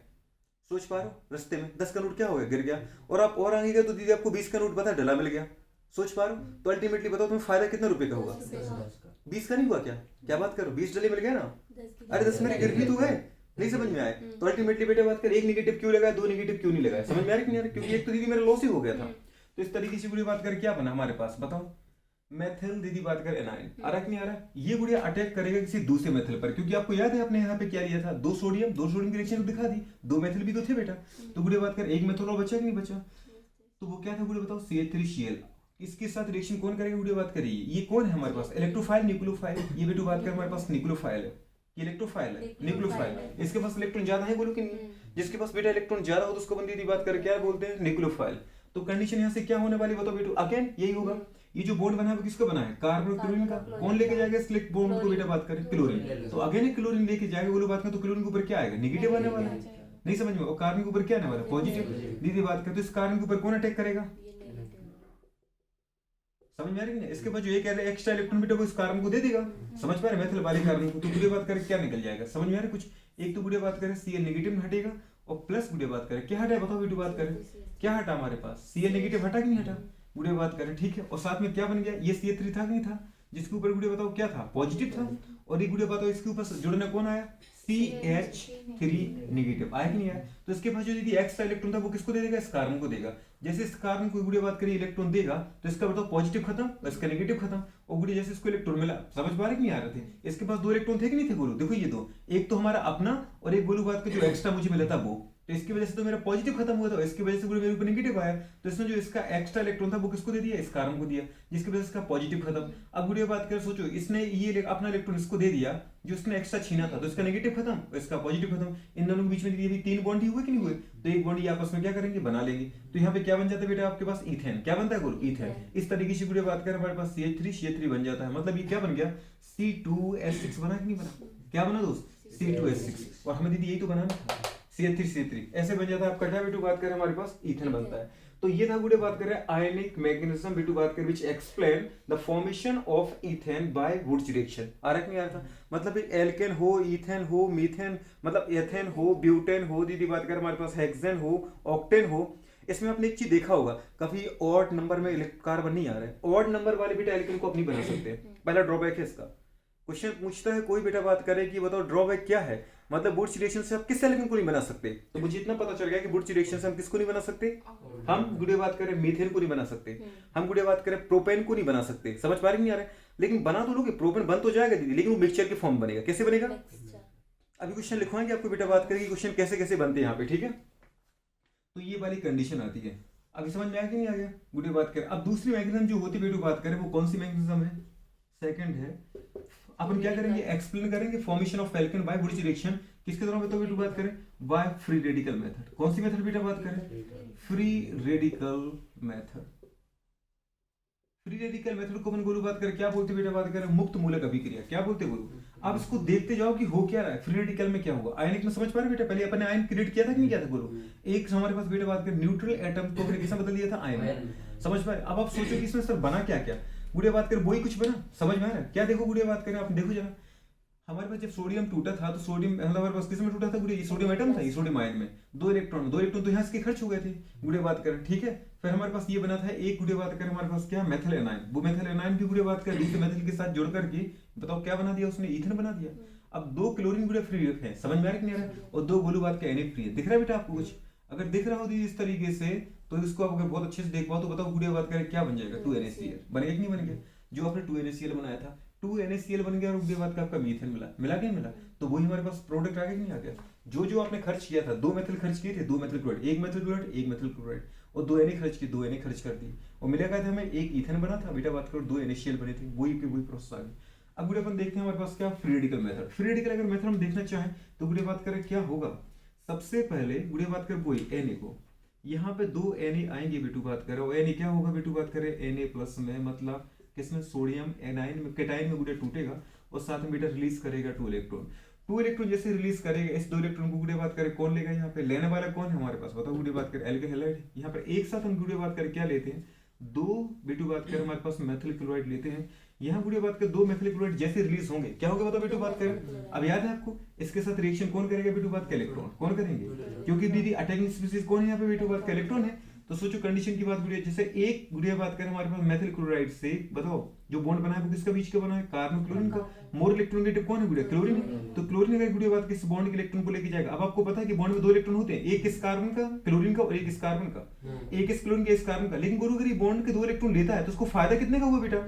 सोच पा रहे हो, रास्ते में 10 का नोट क्या हो गया, गिर गया, और आप और आगे गए तो दीदी आपको 20 का नोट पता डला मिल गया। सोच पा रहे हो? तो अल्टीमेटली बताओ तुम्हें फायदा कितना रुपए का होगा, 20 का नहीं हुआ क्या? क्या बात करो, 20 डले मिल गया ना, अरे 10 मेरे गिर भी तो गए। नहीं समझ में आए? तो अल्टीमेटली बेटे बात कर एक नेगेटिव क्यों लगाया, 2 नेगेटिव क्यों नहीं लगाया? समझ में आ रहा है कि नहीं आ रहा? क्योंकि एक तो दीदी मेरा लॉस ही हो गया था। तो इस तरीके से गुड़िया बात कर क्या बना हमारे पास बताओ, मेथिल दीदी बात कर एनाइन। आ रहा कि नहीं आ रहा? ये गुड़िया अटैक करेगा किसी दूसरे मेथिल पर, क्योंकि आपको याद है आपने यहाँ पे क्या लिया था, 2 सोडियम की रिएक्शन दिखा दी, 2 मेथिल भी तो थे बेटा। तो गुड़िया बात कर एक मेथिल और बचा कि नहीं बचा, तो वो क्या था गुड़िया बताओ, CH3Cl। इसके साथ रिएक्शन कौन करेगा गुड़िया बात करिए, ये कौन है हमारे पास, इलेक्ट्रोफाइल न्यूक्लियोफाइल। ये बेटू बात कर हमारे पास न्यूक्लियोफाइल है, ये इलेक्ट्रोफाइल है, न्यूक्लियोफाइल। इसके पास इलेक्ट्रॉन ज्यादा है बोलो कि नहीं? जिसके पास बेटा इलेक्ट्रॉन ज्यादा हो तो उसको बंदी बात कर क्या बोलते हैं, न्यूक्लियोफाइल। तो कंडीशन यहाँ से क्या होने वाली बताओ बेटू, अगेन यही होगा। ये जो बॉन्ड बना है वो किसका बना है, कार्बन और क्लोरीन का। कौन लेके जाएगा इस बॉन्ड को बेटा बात करें, क्लोरीन। तो अगेन क्लोरीन लेके जाएगा बोलो बात करें, तो क्लोरीन के ऊपर क्या आएगा, नेगेटिव आने वाला है। नहीं समझ में? और कार्बन के ऊपर क्या आने वाला है, पॉजिटिव। दीदी बात करें तो इस कार्बन के ऊपर कौन अटैक करेगा, समझ में आ रही है? इसके बाद जो एक एक्स्ट्रा इलेक्ट्रॉन बेटा वो इस कार्बन को दे देगा। समझ पा रहे मेथल वाले कार्बन को? तो गुड़िया बात करें क्या निकल जाएगा, समझ में आ रहा है कुछ? एक तो गुड़िया बात करें Cl नेगेटिव में हटेगा, और प्लस गुड़िया बात करें क्या हटा बताओ बेटू बात करें, क्या हटा हमारे पास, Cl नेगेटिव हटा कि नहीं हटा? गुड़िया बात करें ठीक है, और साथ में क्या बन गया, ये CH3 था कि नहीं था, जिसके ऊपर गुड़िया बताओ क्या था, पॉजिटिव था। और ये गुड़िया बताओ इसके ऊपर जुड़ना कौन आया, CH3 नेगेटिव। आया कि नहीं आया? तो इसके पास जो दीदी एक्स्ट्रा इलेक्ट्रॉन था वो किसको दे देगा, इस कार्बन को देगा। जैसे इस कार्बन को गुड़िया बात करिए इलेक्ट्रॉन देगा, तो इसका बताओ पॉजिटिव खत्म और इसका नेगेटिव खत्म। और गुड़िया जैसे इसको इलेक्ट्रॉन मिला, समझ पा रहे कि नहीं आ रहे थे? इसके पास 2 इलेक्ट्रॉन थे कि नहीं थे बोलो, देखो ये 2, एक तो हमारा अपना और एक बोलो बात का जो एक्स्ट्रा मुझे मिला था वो। तो इसकी वजह से तो मेरा पॉजिटिव खत्म हुआ था, इसकी वजह से मेरे ऊपर नेगेटिव आया। तो इसने जो इसका एक्स्ट्रा इलेक्ट्रॉन था वो किसको दे दिया, इस कार्बन को दिया, जिसकी वजह से इसका पॉजिटिव खत्म। अब गुड़िया बात कर सोचो, इसने ये अपना इलेक्ट्रॉन इसको दे दिया जो इसने एक्स्ट्रा छीना था, तो इसका नेगेटिव खत्म और इसका पॉजिटिव खत्म। इन दोनों के बीच में भी 3 बॉन्ड ही हुए कि नहीं हुए? तो एक बॉन्ड ये आपस में क्या करेंगे, बना लेंगे। तो यहाँ पे क्या बन जाता है बेटा आपके पास, ईथेन। क्या बनता है बोलो, ईथेन। इस तरीके से गुड़िया बात करें हमारे पास CH3 बन जाता है। मतलब ये क्या बन गया, C2H6 बना कि नहीं बना? क्या बना दोस्त, C2H6। और हमें दीदी यही तो बनाना था, CH3 ऐसे बन जाता है आपका। क्या बेटू बात करें हमारे पास ईथेन बनता है। तो ये था गुड़े बात करें आयनिक मैग्नेटिज्म बेटू बात करें which explain the formation of ethane by Wurtz reaction. आ रहा नहीं आ रहा? मतलब एल्केन हो, ईथेन हो, मीथेन, मतलब एथेन हो, ब्यूटेन हो, दीदी बात करें हमारे पास हेक्सेन हो, ऑक्टेन हो। इसमें आपने एक चीज देखा होगा, कभी ऑड नंबर में कार्बन नहीं आ रहा है। ऑड नंबर वाले बेटा एल्केन को आप नहीं बना सकते, पहला ड्रॉबैक है इसका। क्वेश्चन पूछता है कोई बेटा बात करे कि बताओ ड्रॉबैक क्या है, मतलब वुड्स रिएक्शन से आप किस एलिमेंट को नहीं बना सकते। तो मुझे इतना पता चल गया कि वुड्स रिएक्शन से हम किसको नहीं बना सकते, हम गुड़े बात करें मीथेन को नहीं बना सकते, हम गुड़े बात करें प्रोपेन को नहीं बना सकते। समझ पा रहे नहीं आ रहे? लेकिन बना तो लोगे, प्रोपेन बन तो जाएगा दीदी, लेकिन वो मिक्सचर के फॉर्म बनेगा। कैसे बनेगा, अभी क्वेश्चन लिखवाएंगे आपको बेटा बात करेंगे क्वेश्चन कैसे कैसे बनते हैं यहाँ पे, ठीक है। तो ये वाली कंडीशन आती है। अभी समझ में आया कि नहीं आ गया गुड़े बात करें। अब दूसरी मैग्नेटिज्म जो होती है बेटू बात करें वो कौन सी मैग्नेटिज्म है, सेकंड है। अपन क्या करेंगे, एक्सप्लेन करेंगे formation of alkane by Wurtz reaction. किसके द्वारा बताओ बेटू बात करें, बाय फ्री रेडिकल मेथड। कौन सी मेथड बेटा बात करें, free radical method. Free radical method को अपन गुरु बात करें क्या बोलते बेटा बात करें, मुक्त मूलक अभिक्रिया। क्या बोलते गुरु? आप इसको देखते जाओ कि हो क्या रहा है। फ्री रेडिकल में क्या हुआ, आयनिक में समझ पा रहे बेटा, पहले अपन ने आयन क्रिएट किया था कि नहीं किया था गुरु। एक हमारे पास बेटा बात करें न्यूट्रल एटम को हमने किसमें बदल दिया था, आयन। समझ पाए? अब आप सोचो कि इसमें सर बना क्या क्या। गुड़िया बात करें वही कुछ बना, समझ में आ रहा है क्या? देखो गुड़िया बात करें आप देखो जरा, हमारे पास जब सोडियम टूटा था तो सोडियम मतलब हमारे पास किसमें टूटा था गुड़िया, ये सोडियम एटम था, ये सोडियम आयन में दो इलेक्ट्रॉन तो यहाँ से खर्च हो गए थे गुड़िया बात करें, ठीक है। फिर हमारे पास ये बना था एक गुड़िया बात करें हमारे पास क्या मेथल एनायन, वो मेथल एनायन भी गुड़िया बात करें दूसरे मेथल के साथ जोड़ करके बताओ क्या बना दिया उसने, ईथन बना दिया। अब दो क्लोरीन गुड़िया फ्री है, समझ में आ रहा है नहीं आ रहा, और दो ब्लू बात का Na फ्री है, दिख रहा है बेटा आपको कुछ? अगर दिख रहा हो इस तरीके से तो इसको आप अगर बहुत अच्छे से देख पाओ तो बताओ गुड़िया बात करें क्या बन जाएगा, 2NaCl बनेगा कि नहीं बन गया? जो आपने 2NaCl बनाया था 2NaCl बन गया और उसके बाद का आपका मीथेन मिला, मिला कि नहीं मिला? तो वही हमारे पास प्रोडक्ट आ गया कि नहीं आ गया? जो आपने खर्च किया था, दो मेथल खर्च किए थे, दो मेथल क्लोराइड, एक मेथल क्लोराइड एक मेथल क्लोराइड, और दो Na खर्च किए, दो Na खर्च कर दिए, और मिला क्या था हमें, एक ईथन बना था बेटा बात करो, 2NaCl बने थे, वही के वही प्रोसेस आ गई। अब गुड़िया अपन देखते हैं हमारे पास क्या free radical method, free radical अगर मेथड हम देखना चाहें तो गुड़िया बात करें क्या होगा, सबसे पहले गुड़िया बात करें वही Na को, यहाँ पे दो Na आएंगे बेटू बात करें, और Na क्या होगा बेटू बात करें, Na प्लस में मतलब किसमें, सोडियम एनायन में, केटायन में गुड़िया टूटेगा और साथ में बेटा रिलीज करेगा 2 इलेक्ट्रॉन। 2 इलेक्ट्रॉन जैसे रिलीज करेगा, इस 2 इलेक्ट्रॉन को गुड़िया बात करें कौन लेगा, यहाँ पे लेने वाला कौन है हमारे पास बताओ गुड़िया बात करें, एल्किल हैलाइड। यहाँ पर एक साथ हम गुड़िया बात करें क्या लेते हैं, दो बेटू बात करें हमारे पास मेथिल क्लोराइड लेते हैं, यहाँ गुड़िया बात करें दो मेथिल क्लोराइड जैसे रिलीज होंगे क्या होगा बताओ बेटू बात करें, अब याद है आपको इसके साथ रिएक्शन कौन करेगा बेटू बात का, इलेक्ट्रॉन कौन करेंगे, क्योंकि दीदी अटैकिंग स्पीसीज कौन है यहाँ पे बेटू बात का, इलेक्ट्रॉन है। तो सोचो कंडीशन की बात गुड़िया, जैसे एक गुड़िया बात करें हमारे पास मेथिल क्लोराइड से, बताओ जो बॉन्ड बना है वो किसका बीच का बना है, कार्बन क्लोरीन का, मोर इलेक्ट्रोनेगेटिव कौन है गुड़िया, क्लोरीन है। तो क्लोरीन अगर गुड़िया बात किस बॉन्ड के इलेक्ट्रॉन को लेके जाएगा, अब आपको पता है कि बॉन्ड में दो इलेक्ट्रॉन होते हैं, एक इस कार्बन का क्लोरीन का और एक इस कार्बन का, एक इस क्लोरीन का इस कार्बन का, लेकिन गुरु अगर ये बॉन्ड के दो इलेक्ट्रॉन लेता है तो उसको फायदा कितने का हुआ बेटा,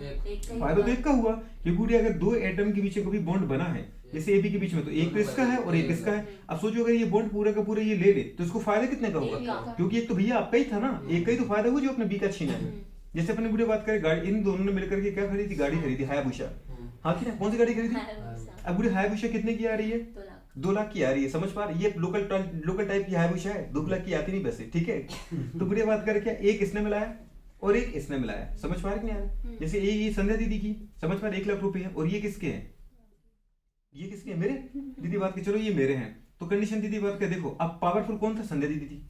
फायदा तो एक का हुआ, क्योंकि गुड़िया अगर दो एटम के बीच कभी बॉन्ड बना है जैसे ए बी के बीच में, तो एक तो इसका है और एक इसका है। अब सोचो अगर ये बॉन्ड पूरा का पूरा ये ले ले तो इसको फायदा कितने का होगा, क्योंकि एक तो भैया आपका ही था ना, एक का ही तो फायदा हुआ जो अपने बी का छीना है। जैसे अपने गुड़िया बात करें गाड़ी, इन दोनों ने मिलकर के क्या खरीदी, गाड़ी खरीदी हायाबुसा, हाँ कि ना, कौन सी गाड़ी खरीदी, अब गुड़िया हायाबुसा कितने की आ रही है, 2 लाख की आ रही है, समझ पा रही है, ये लोकल टाइप की हायाबुसा है, 2 लाख की आती नहीं वैसे, ठीक है। तो गुड़िया बात करें क्या, एक इसने मिलाया और एक इसने मिलाया, समझ पा रहे नहीं यार, जैसे ये संध्या दीदी की, समझ पा रहे 1 लाख रुपए है, और ये किसके हैं, ये किसके हैं, मेरे दीदी बात के, चलो ये मेरे हैं, तो कंडीशन दीदी बात के देखो, अब पावरफुल कौन था, संध्या दीदी थी,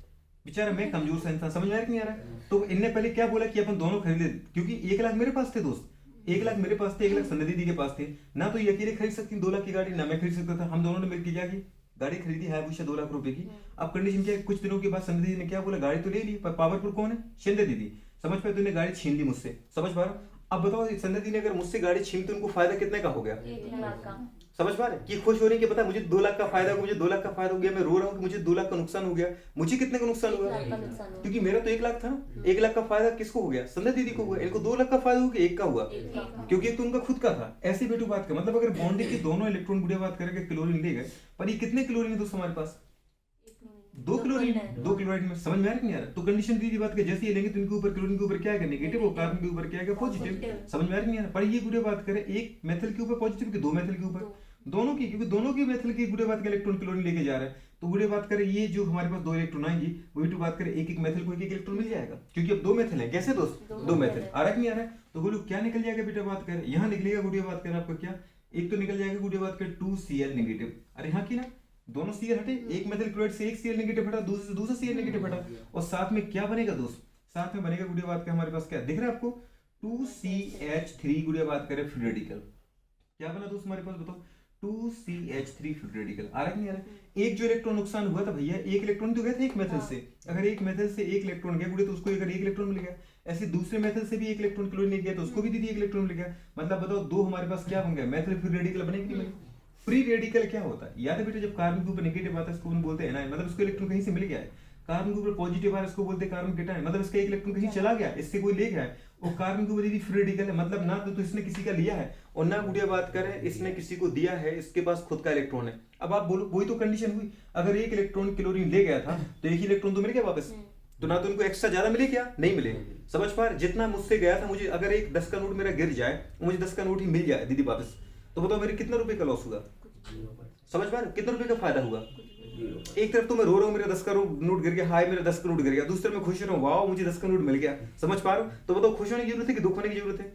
बेचारा मैं कमजोर सा इंसान, समझ में आ रहा है नहीं आ रहा। तो इनने पहले क्या बोला कि अपन दोनों खरीदे, क्योंकि 1 लाख मेरे पास थे दोस्त, 1 लाख मेरे पास थे, 1 लाख संध्या दीदी के पास थे ना, तो ये अकेले खरीद सकती 2 लाख की गाड़ी, ना मैं खरीद सकता था, हम दोनों ने मिलकर क्या की, गाड़ी खरीदी हायाबुसा 2 लाख रुपए की। अब कंडीशन क्या है, कुछ दिनों के बाद संध्या दीदी ने क्या बोला, गाड़ी तो ले ली पर पावरफुल कौन है, संध्या दीदी, समझ पाए, तूने गाड़ी छीन ली मुझसे, समझ पा रहा। अब बताओ संध्या दीदी ने अगर मुझसे गाड़ी छीन तो उनको फायदा कितने का हो गया, 1 लाख का, समझ पा रहे कि खुश हो रही है कि पता मुझे 2 लाख का फायदा हो, मुझे 2 लाख का फायदा हो गया, मैं रो रहा हूँ कि मुझे 2 लाख का नुकसान हो गया, मुझे कितने का नुकसान हुआ, क्योंकि मेरा तो 1 लाख था ना, 1 लाख का फायदा किसको हो गया, संध्या दीदी को हुआ, इनको 2 लाख का फायदा हो गया, एक का हुआ, क्योंकि एक तो उनका खुद का था। ऐसे बेटू बात कर, मतलब अगर बॉन्डिंग के दोनों इलेक्ट्रॉन गुड़िया बात करके क्लोरीन ले गए, पर ये कितने क्लोरीन है दोस्तों हमारे पास, 2 क्लोरीन, 2 क्लोराइड में, समझ में आ रहा नहीं आ रहा। तो कंडीशन दीदी बात के जैसे ये लेंगे तो इनके ऊपर क्लोरीन के ऊपर क्या है नेगेटिव और कार्बन के ऊपर क्या है पॉजिटिव, समझ में आ रहा नहीं आ रहा। पर ये गुड़िया बात करें एक मेथल के ऊपर पॉजिटिव के 2 मेथल के ऊपर, दोनों की, क्योंकि दोनों की मेथल की गुड़िया बात के इलेक्ट्रॉन क्लोरीन लेके जा रहा है, तो गुड़िया बात करें ये जो हमारे पास 2 इलेक्ट्रॉन आएंगी वो भी बात करें एक मेथल को एक इलेक्ट्रॉन मिल जाएगा, क्योंकि अब 2 मेथल है, कैसे दोस्त 2 मेथल, आ रहा नहीं आ रहा। तो बोलो क्या निकल जाएगा बेटा बात करें, यहाँ निकलेगा गुड़िया बात करें आपका क्या, एक तो निकल जाएगा गुड़िया बात करें 2Cl नेगेटिव, अरे हाँ की ना, दोनों Cl हटे, एक मेथल क्लोराइड से एक Cl नेगेटिव हटा, दूसरे से दूसरा Cl नेगेटिव हटा, और साथ में क्या बनेगा दोस्त, साथ में बनेगा गुड़िया बात का हमारे पास क्या दिख रहा है आपको, 2CH3 गुड़िया बात करें फ्री रेडिकल, क्या बना दोस्त हमारे पास बताओ, 2CH3 फ्री रेडिकल, आ रहा है नहीं आ रहा। एक जो इलेक्ट्रॉन नुकसान हुआ था भैया, एक इलेक्ट्रॉन तो गया था एक मेथल से, अगर एक मेथल से एक इलेक्ट्रॉन गया गुड़िया तो उसको अगर एक इलेक्ट्रॉन मिल गया, ऐसे दूसरे मेथल से भी एक इलेक्ट्रॉन क्लोरीन नहीं गया तो उसको भी दीदी एक इलेक्ट्रॉन मिल गया, मतलब बताओ 2 हमारे पास क्या बन गया, मेथल फ्री रेडिकल बनेगी नहीं बनेगी। फ्री रेडिकल क्या होता है, याद है बेटा, जब कार्बन के ऊपर नेगेटिव आता है इसको बोलते हैं एनायन, मतलब इसको इलेक्ट्रॉन कहीं से मिल गया है, कार्बन के ऊपर पॉजिटिव आ रहा है इसको बोलते हैं कार्बन केटायन, मतलब इसका एक इलेक्ट्रॉन कहीं चला गया, इससे कोई ले गया है, और कार्बन के ऊपर यदि फ्री रेडिकल है, मतलब ना तो इसने किसी का लिया है और ना गुड़िया बात करें इसने किसी को दिया है, इसके पास खुद का इलेक्ट्रॉन है। अब आप बोलो वही तो कंडीशन हुई, अगर एक इलेक्ट्रॉन क्लोरीन ले गया था तो एक ही इलेक्ट्रॉन तो मिल गया वापस, तो ना तो उनको एक्स्ट्रा ज्यादा मिले क्या, नहीं मिले, समझ पा रहे, जितना मुझसे गया था, मुझे अगर एक 10 का नोट मेरा गिर जाए मुझे 10 का नोट ही मिल जाए दीदी वापस, तो बताओ मेरे कितना रुपए का लॉस हुआ, समझ पा रहे कितने रुपए का फायदा हुआ। एक तरफ तो मैं रो रहा हूँ मेरा 10 का नोट गिर गया, हाय मेरा 10 का नोट गिर गया, दूसरे में खुश रहा हूँ, वाह मुझे 10 का नोट मिल गया, समझ पा रहे हो। तो बताओ खुश होने की जरूरत है कि दुख होने की जरूरत है,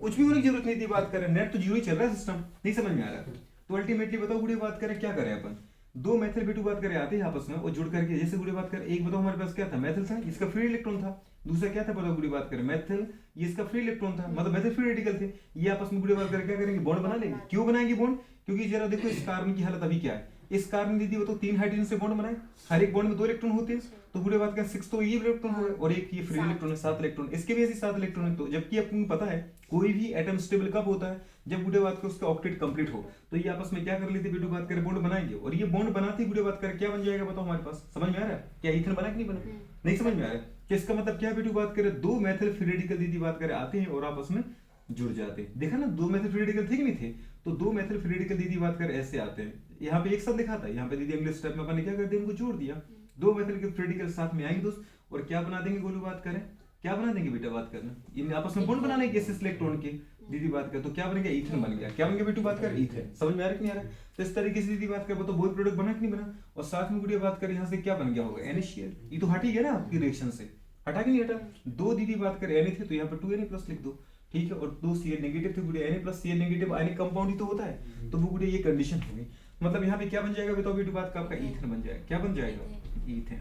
कुछ भी होने की जरूरत नहीं थी। बात करें नेट तो जीरो ही चल रहा है, सिस्टम नहीं समझ में आ रहा। तो अल्टीमेटली बताओ गुड़िया बात करें क्या करें अपन, 2 मेथल बेटू बात करें आते हैं आपस में और जुड़ करके, जैसे गुड़िया बात करें एक बताओ हमारे पास क्या था, मेथल था, इसका फ्री इलेक्ट्रॉन था, दूसरा क्या था बताओ गुड़ी बात करें मेथल, ये इसका फ्री इलेक्ट्रॉन था, मतलब मेथल फ्री रेडिकल थे। ये आपस में गुड़ी बात करके क्या करेंगे, बॉन्ड बना लेंगे। क्यों बनाएंगे बॉन्ड, क्योंकि जरा देखो इस कार्बन की हालत अभी क्या है, इस कार्बन दीदी वो तो 3 हाइड्रोजन से बॉन्ड बनाए, हर एक बॉन्ड में 2 इलेक्ट्रॉन होते हैं, तो गुड़ी बात करें 6 तो ये इलेक्ट्रॉन हो गए और एक ये फ्री इलेक्ट्रॉन है 7 इलेक्ट्रॉन, इसके भी ऐसे 7 इलेक्ट्रॉन है। तो जबकि आपको पता है कोई भी एटम स्टेबल कब होता है, जब गुड़े बात कर उसका ऑक्टेट कंप्लीट हो। तो ये आपस में क्या कर लेते बेटू बात कर बॉन्ड बनाएंगे, और ये बॉन्ड बनाते ही गुड़े बात कर क्या बन जाएगा बताओ हमारे पास, समझ में आ रहा है क्या, ईथन बना कि नहीं बना, नहीं समझ में आ रहा है कि इसका मतलब क्या बेटू बात करें, 2 मेथल फ्री रेडिकल दीदी बात करें आते हैं और आपस में जुड़ जाते हैं। देखा ना 2 मेथल फ्री रेडिकल थे कि नहीं थे, तो 2 मेथल फ्री रेडिकल दीदी बात कर ऐसे आते हैं, यहाँ पे एक साथ लिखा था, यहाँ पे दीदी अगले स्टेप में अपन ने क्या कर दिया, उनको जोड़ दिया। 2 मेथल के फ्री रेडिकल साथ में आएंगे दोस्त, और क्या बना देंगे गोलू बात करें, क्या बना देंगे बेटा बात करना, इन आपस में बॉन्ड बनाने के इलेक्ट्रॉन के दीदी बात कर, तो क्या बन गया ईथन बन गया। क्या बन गया बेटू बात कर, ईथन। समझ में आ रहा है कि नहीं आ रहा है। तो इस तरीके से दीदी बात कर तो बोथ प्रोडक्ट बना कि नहीं बना, और साथ में गुड़िया बात कर यहाँ से क्या बन गया होगा, NaCl। ये तो हट ही गया ना आपकी रिएक्शन से, हटा कि नहीं हटा। 2 दीदी बात कर Na थे तो यहाँ पर 2Na+ लिख दो, ठीक है, और 2 Cl नेगेटिव थे गुड़िया, Na+Cl नेगेटिव आयनिक कंपाउंड ही तो होता है, तो वो गुड़िया ये कंडीशन होगी। मतलब यहाँ पे क्या बन जाएगा बताओ बेटू बात का, आपका ईथन बन जाएगा। क्या बन जाएगा, ईथन।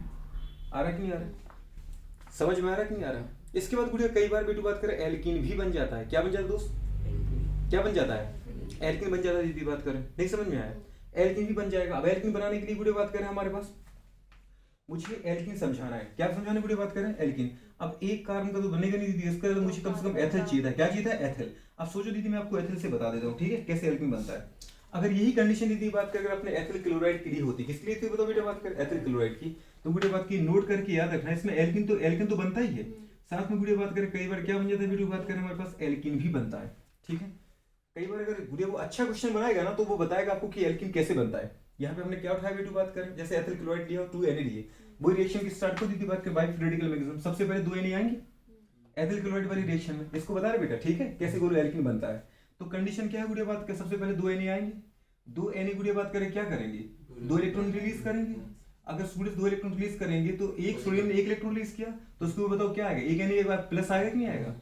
आ रहा कि नहीं आ रहा, समझ में आ रहा कि नहीं आ रहा। इसके बाद गुड़िया कई बार बेटू बात करें एल्कीन भी बन जाता है। क्या बन जाता है दोस्त, क्या बन जाता है, एल्कीन बन जाता है दीदी बात करें, नहीं समझ में आया, एल्कीन भी बन जाएगा। अब एल्कीन बनाने के लिए गुड़िया बात करें हमारे पास, मुझे एल्कीन समझाना है। क्या समझाने गुड़िया बात करें, एल्कीन। अब एक कार्बन का तो बनेगा नहीं दीदी, इसका तो मुझे कम से कम एथिल चाहिए था। क्या चाहिए था, एथिल। अब सोचो दीदी मैं आपको एथिल से बता देता हूँ, ठीक है, कैसे एल्कीन बनता है। अगर यही कंडीशन दीदी बात करें अपने एथिल क्लोराइड की होती, किसके लिए थी बताओ बेटा बात कर, एथिल क्लोराइड की, तो गुड़िया बात की नोट करके याद रखना, इसमें एल्कीन तो बनता ही है। साथ में गुड़िया बात करें कई बार क्या बन जाता है बेटू बात करें हमारे पास एल्कीन भी बनता है, ठीक है। कई बार अगर गुड़िया वो अच्छा क्वेश्चन बनाएगा ना तो वो बताएगा आपको कि एल्कीन कैसे बनता है। यहाँ पे हमने क्या उठाया बेटू बात करें, जैसे एथिल क्लोराइड लिया और 2Na लिए, वो रिएक्शन की स्टार्ट को दीदी बात करें बाय रेडिकल मैग्नेटिज्म, सबसे पहले 2Na आएंगे एथिल क्लोराइड वाली रिएक्शन में, इसको बता रहे बेटा, ठीक है, कैसे गोलू एल्कीन बनता है। तो कंडीशन क्या है गुड़िया बात करें, सबसे पहले 2Na आएंगे, 2Na गुड़िया बात करें क्या करेंगे, 2 इलेक्ट्रॉन रिलीज करेंगे। अगर स्टूडेंट 2 इलेक्ट्रॉन रिलीज करेंगे तो एक सोडियम ने 1 इलेक्ट्रॉन रिलीज किया, तो उसको बताओ क्या आएगा, एक Na एक बार प्लस आएगा कि नहीं आएगा,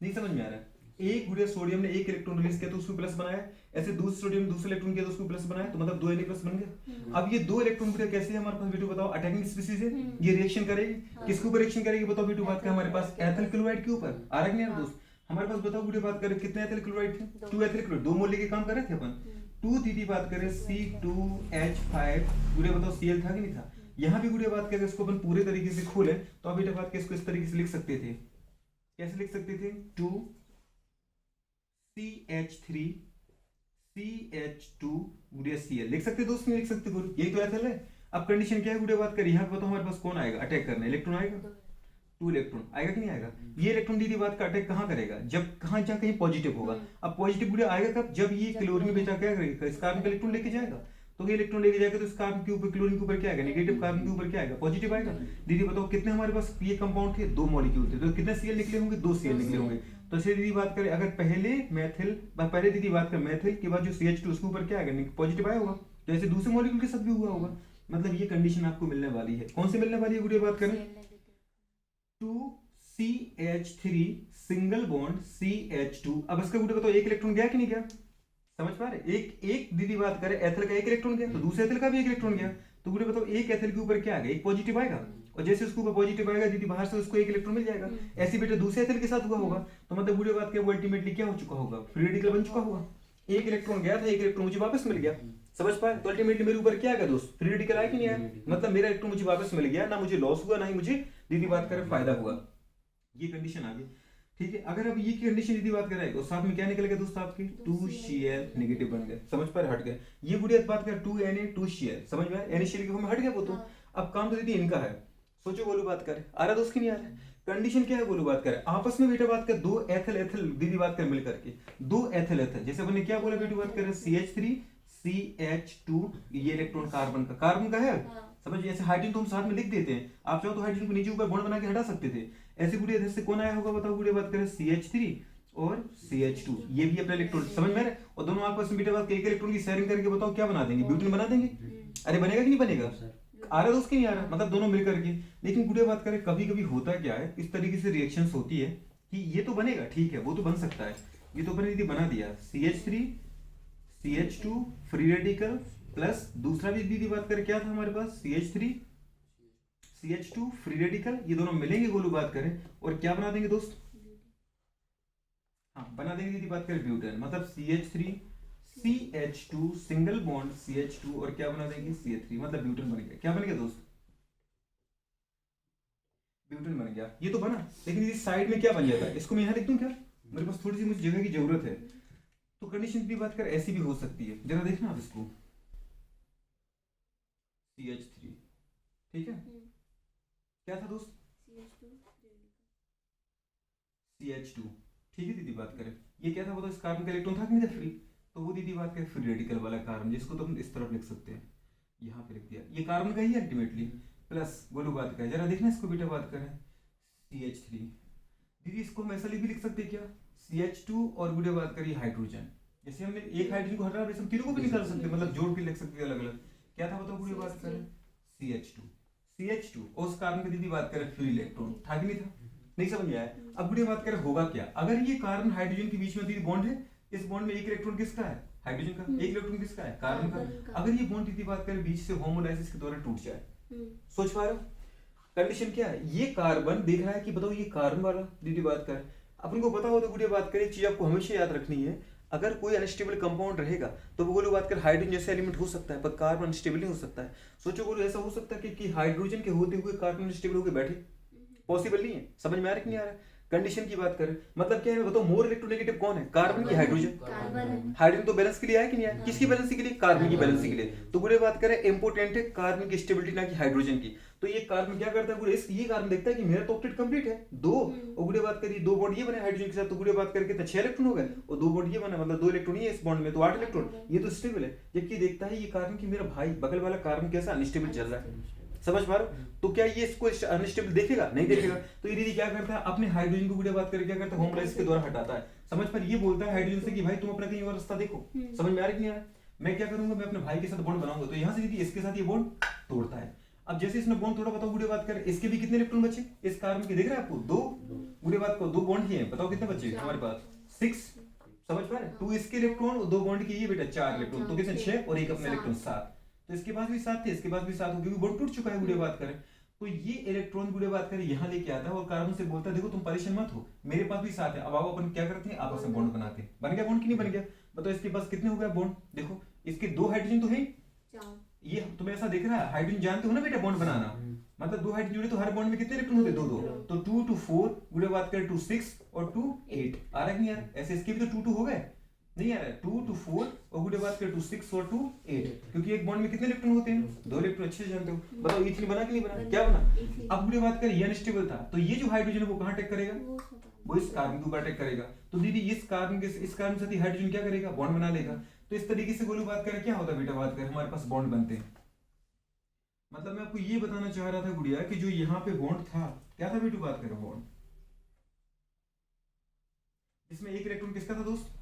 नहीं समझ में आ रहा है। एक गुड़िया सोडियम ने 1 इलेक्ट्रॉन रिलीज किया तो उसको प्लस बनाया, ऐसे दूसरे सोडियम ने दूसरा इलेक्ट्रॉन किया तो उसको प्लस बनाया, तो मतलब 2Na+ बन गया। अब ये 2 इलेक्ट्रॉन गुड़िया कैसे है हमारे पास बेटू बताओ, अटैकिंग स्पीशीज है, ये रिएक्शन करेगी, किसके ऊपर रिएक्शन करेगी बताओ बेटू बात का, हमारे पास एथिल क्लोराइड के ऊपर। आ रहा है नहीं दोस्त, हमारे पास बताओ गुड़िया बात करें कितने एथिल क्लोराइड थे, 2 एथिल क्लोराइड, 2 मोल लेके काम कर रहे थे अपन। 2 दीदी बात करें C2H5 गुड़िया बताओ Cl था कि नहीं था। यहाँ भी गुड़िया बात करें इसको अपन पूरे तरीके से खोले तो अब बेटा बात के इसको इस तरीके से लिख सकते थे, कैसे लिख सकते थे, 2CH3 CH2 गुड़िया Cl लिख सकते दोस्त, नहीं लिख सकते गुरु, यही तो एथिल है। अब कंडीशन क्या है गुड़िया बात कर, यहाँ पे बताओ हमारे पास कौन आएगा अटैक करने, इलेक्ट्रॉन आएगा, 2 इलेक्ट्रॉन आएगा कि नहीं आएगा। ये इलेक्ट्रॉन दीदी बात का अटैक कहाँ करेगा, जब कहाँ जहाँ कहीं पॉजिटिव होगा। अब पॉजिटिव गुड़िया आएगा कब, जब ये क्लोरीन बेटा क्या करेगा, इस कार्बन का इलेक्ट्रॉन लेके जाएगा, तो ये इलेक्ट्रॉन लेके जाएगा तो इस कार्बन के ऊपर क्लोरीन के ऊपर क्या आएगा, नेगेटिव, कार्बन के ऊपर क्या आएगा, पॉजिटिव आएगा। दीदी बताओ कितने हमारे पास ये कंपाउंड थे, 2 मॉलिक्यूल थे, तो कितने Cl निकले होंगे, 2 Cl निकले होंगे। तो ऐसे दीदी बात करें अगर पहले दीदी बात करें मेथिल के बाद जो CH2 उसके ऊपर क्या आएगा, पॉजिटिव आया होगा, तो ऐसे दूसरे मॉलिक्यूल के साथ भी हुआ होगा। मतलब ये कंडीशन आपको मिलने वाली है, कौन सी मिलने वाली है गुड़िया बात करें, 2CH3 सिंगल बॉन्ड CH2। अब इसका गुड़िया बताओ 1 इलेक्ट्रॉन गया कि नहीं गया, समझ पा रहे, एक दीदी बात करें एथिल का 1 इलेक्ट्रॉन गया तो दूसरे एथिल का भी 1 इलेक्ट्रॉन गया, तो गुड़िया बताओ एक एथिल के ऊपर क्या आएगा, एक पॉजिटिव आएगा, और जैसे उसके ऊपर पॉजिटिव आएगा दीदी बाहर से उसको 1 इलेक्ट्रॉन मिल जाएगा। ऐसे बेटा दूसरे एथिल के साथ हुआ होगा, तो मतलब गुड़िया बात क्या अल्टीमेटली क्या हो चुका होगा, फ्री रेडिकल बन चुका होगा। 1 इलेक्ट्रॉन गया था, 1 इलेक्ट्रॉन मुझे वापस मिल गया, समझ पाए। तो अल्टीमेटली मेरे ऊपर क्या आएगा दोस्त, फ्री रेडिकल आया कि नहीं आया, मतलब मेरा इलेक्ट्रॉन मुझे वापस मिल गया, ना मुझे लॉस हुआ ना ही मुझे दीदी बात करें फायदा हुआ। ये कंडीशन आ गई, ठीक है। अगर अब ये कंडीशन यदि बात करें तो साथ में क्या निकल गया दोस्त आपके, 2Cl नेगेटिव बन गया, समझ पर हट गया। ये गुड़िया बात कर 2Na 2Cl, समझ में आया, NaCl के फॉर्म में हट गया वो तो। अब काम तो दीदी इनका है, सोचो बोलो बात कर, आ रहा दोस्त की नहीं आ रहा। कंडीशन क्या है बोलो बात कर, आपस में बेटा बात कर 2 एथिल एथिल दीदी बात कर मिल करके 2 एथिल एथिल, जैसे अपने क्या बोला बेटा बात कर CH3 CH2, ये इलेक्ट्रॉन कार्बन का है, समझिए। ऐसे हाइड्रोजन तो हम साथ में लिख देते हैं, आप चाहो तो हाइड्रोजन को नीचे ऊपर बॉन्ड बना के हटा सकते थे। ऐसे गुड़िया इधर से कौन आया होगा बताओ गुड़िया बात करें, CH3 और CH2, ये भी अपना इलेक्ट्रॉन, समझ में आ रहा है। और दोनों आपस में बेटा बात एक इलेक्ट्रॉन की शेयरिंग करके बताओ क्या बना देंगे, ब्यूटेन बना देंगे। अरे बनेगा कि नहीं बनेगा, आ रहा दोस्त की नहीं आ रहा, मतलब दोनों मिलकर के। लेकिन गुड़िया बात करें कभी कभी होता क्या है, इस तरीके से रिएक्शंस होती है कि ये तो बनेगा, ठीक है, वो तो बन सकता है, ये तो अपने दीदी बना दिया, CH3 CH2 free radical plus दूसरा भी दीदी बात करें क्या था हमारे पास, CH3 CH2 फ्री रेडिकल, ये दोनों मिलेंगे गोलू बात करें और क्या बना देंगे दोस्त, हाँ बना देंगे यदि बात करें ब्यूटेन, मतलब CH3 CH2 single bond CH2 और क्या बना देंगे CH3, मतलब ब्यूटेन बन गया। क्या बन गया दोस्त, ब्यूटेन बन गया। ये तो बना, लेकिन इस साइड में क्या बन जाता है, इसको मैं यहाँ लिख दूं क्या, मेरे पास थोड़ी सी मुझे जगह की जरूरत है। तो कंडीशन की बात करें ऐसी भी हो सकती है, जरा देखना आप इसको, CH3 ठीक है, क्या था दोस्त CH2 ठीक है दीदी बात करें, ये क्या था, वो तो इस कार्बन का इलेक्ट्रॉन था कि नहीं था फ्री, तो वो दीदी बात करें फ्री रेडिकल वाला कार्बन, जिसको तो हम इस तरफ लिख सकते हैं, यहाँ पे लिख दिया, ये कार्बन का ही है अल्टीमेटली, प्लस बोलो बात करें, जरा देखना इसको बेटा बात करें CH3 दीदी, इसको हम ऐसा भी लिख सकते हैं क्या, CH2 और वीडियो बात करिए हाइड्रोजन, जैसे हमने एक हाइड्रोजन को हटा रहा है हम तीनों को भी निकाल सकते हैं, मतलब जोड़ के लिख सकते हैं अलग अलग। क्या था बताओ वीडियो बात करें CH2 और उस कार्बन की दीदी बात करें फ्री इलेक्ट्रॉन था कि नहीं था, नहीं समझ में आया। अब वीडियो बात करें होगा क्या, अगर ये कार्बन हाइड्रोजन के बीच में दीदी बॉन्ड है, इस बॉन्ड में एक इलेक्ट्रॉन किसका है, हाइड्रोजन का, एक इलेक्ट्रॉन किसका है, कार्बन का, अगर ये बॉन्ड दीदी बात करें बीच से होमोलाइसिस के द्वारा टूट जाए, सोच पा रहे हो कंडीशन क्या है, ये कार्बन देख रहा है कि बताओ ये कार्बन वाला दीदी बात करें, अपन को पता हो तो वीडियो बात करें, चीज आपको हमेशा याद रखनी है, अगर कोई अनस्टेबल कंपाउंड रहेगा तो वो गोलू बात कर हाइड्रोजन जैसे एलिमेंट हो सकता है, पर कार्बन अनस्टेबल नहीं हो सकता है। सोचो गोलू ऐसा हो सकता है कि हाइड्रोजन के होते हुए कार्बन अनस्टेबल होकर बैठे, पॉसिबल नहीं है। समझ में आ रहा है कि नहीं आ रहा। कंडीशन की बात करें मतलब क्या है बताओ, मोर इलेक्ट्रोनेगेटिव कौन है, कार्बन की हाइड्रोजन, हाइड्रोजन तो बैलेंस के लिए आया कि नहीं आया, किसकी बैलेंस के लिए, कार्बन की बैलेंस के लिए। तो गुड़े बात करें इंपोर्टेंट है कार्बन की स्टेबिलिटी ना कि हाइड्रोजन की। तो ये कार्बन क्या करता है गुड़े, ये कार्बन देखता है कि मेरा तो ऑक्टेट कंप्लीट है दो, और गुड़े बात करिए दो बॉन्ड ये बने हाइड्रोजन के साथ, तो गुड़े बात करके 6 इलेक्ट्रॉन हो गए और दो बॉन्ड ये बना, मतलब 2 इलेक्ट्रॉन ये इस बॉन्ड में, तो 8 इलेक्ट्रॉन, ये तो स्टेबल है। जबकि देखता है ये कार्बन की मेरा भाई बगल वाला कार्बन कैसा अनस्टेबल चल रहा है, समझ पा रहे हो। तो क्या ये इसको अनस्टेबल देखेगा, नहीं देखेगा। तो ये दीदी क्या करता है, अपने हाइड्रोजन को वीडियो बात करके क्या करता है, होमोलाइसिस के द्वारा हटाता है। समझ पर ये बोलता है हाइड्रोजन से कि भाई तुम अपना कहीं और रास्ता देखो। समझ में आ रहा है कि नहीं आ रहा। मैं क्या करूंगा, मैं अपने भाई के साथ बॉन्ड बनाऊंगा, तो यहाँ से दीदी इसके साथ ये बॉन्ड तोड़ता है। अब जैसे इसने बॉन्ड तोड़ा, बताओ वीडियो बात कर, इसके भी कितने इलेक्ट्रॉन बचे, इस कार्बन के देख रहे हैं आपको, दो वीडियो बात को 2 बॉन्ड ही है, बताओ कितने बचे हमारे पास 6। समझ पा रहे, 2 इसके इलेक्ट्रॉन और 2 बॉन्ड के ये बेटा 4 इलेक्ट्रॉन, तो कितने 6 और एक अपने इलेक्ट्रॉन 7। तो इसके पास भी 7 थे, इसके पास भी 7 हो, क्योंकि बॉन्ड टूट चुका है वीडियो बात करें। तो ये इलेक्ट्रॉन वीडियो बात करें यहाँ लेके आता है और कार्बन से बोलता है देखो तुम परेशान मत हो, मेरे पास भी 7 है। अब आओ अपन क्या करते हैं, आपस में बॉन्ड बनाते हैं। बन गया बॉन्ड कि नहीं बन गया, बताओ इसके पास कितने हो गए बॉन्ड, देखो इसके 2 हाइड्रोजन तो है, ये तुम्हें ऐसा दिख रहा है, हाइड्रोजन जानते हो ना बेटा बॉन्ड बनाना, मतलब 2 हाइड्रोजन जुड़े तो हर बॉन्ड में कितने इलेक्ट्रॉन होते, 2 2। तो 2 to 4 वीडियो बात करें 2 6 और 2 8 आ रहा है कि नहीं आ रहा। ऐसे इसके भी तो 2 2 हो गए, नहीं आ रहा है, 2 to 4 और वीडियो बात करें 2 6 और 2 8, क्योंकि एक बॉन्ड में कितने इलेक्ट्रॉन होते हैं, 2 इलेक्ट्रॉन। अच्छे से जानते हो, बताओ इथीन बना कि नहीं बना, क्या बना। अब वीडियो बात करें ये अनस्टेबल था, तो ये जो हाइड्रोजन है वो कहां अटैक करेगा, वो इस कार्बन के ऊपर अटैक करेगा। तो दीदी इस कार्बन के साथ हाइड्रोजन क्या करेगा, बॉन्ड बना लेगा। तो इस तरीके से गोलू बात करें क्या होता है बेटा, बात करें हमारे पास बॉन्ड बनते हैं। मतलब मैं आपको ये बताना चाह रहा था गुड़िया कि जो यहाँ पे बॉन्ड था, क्या था बेटू बात करें बॉन्ड, इसमें एक इलेक्ट्रॉन किसका था दोस्त,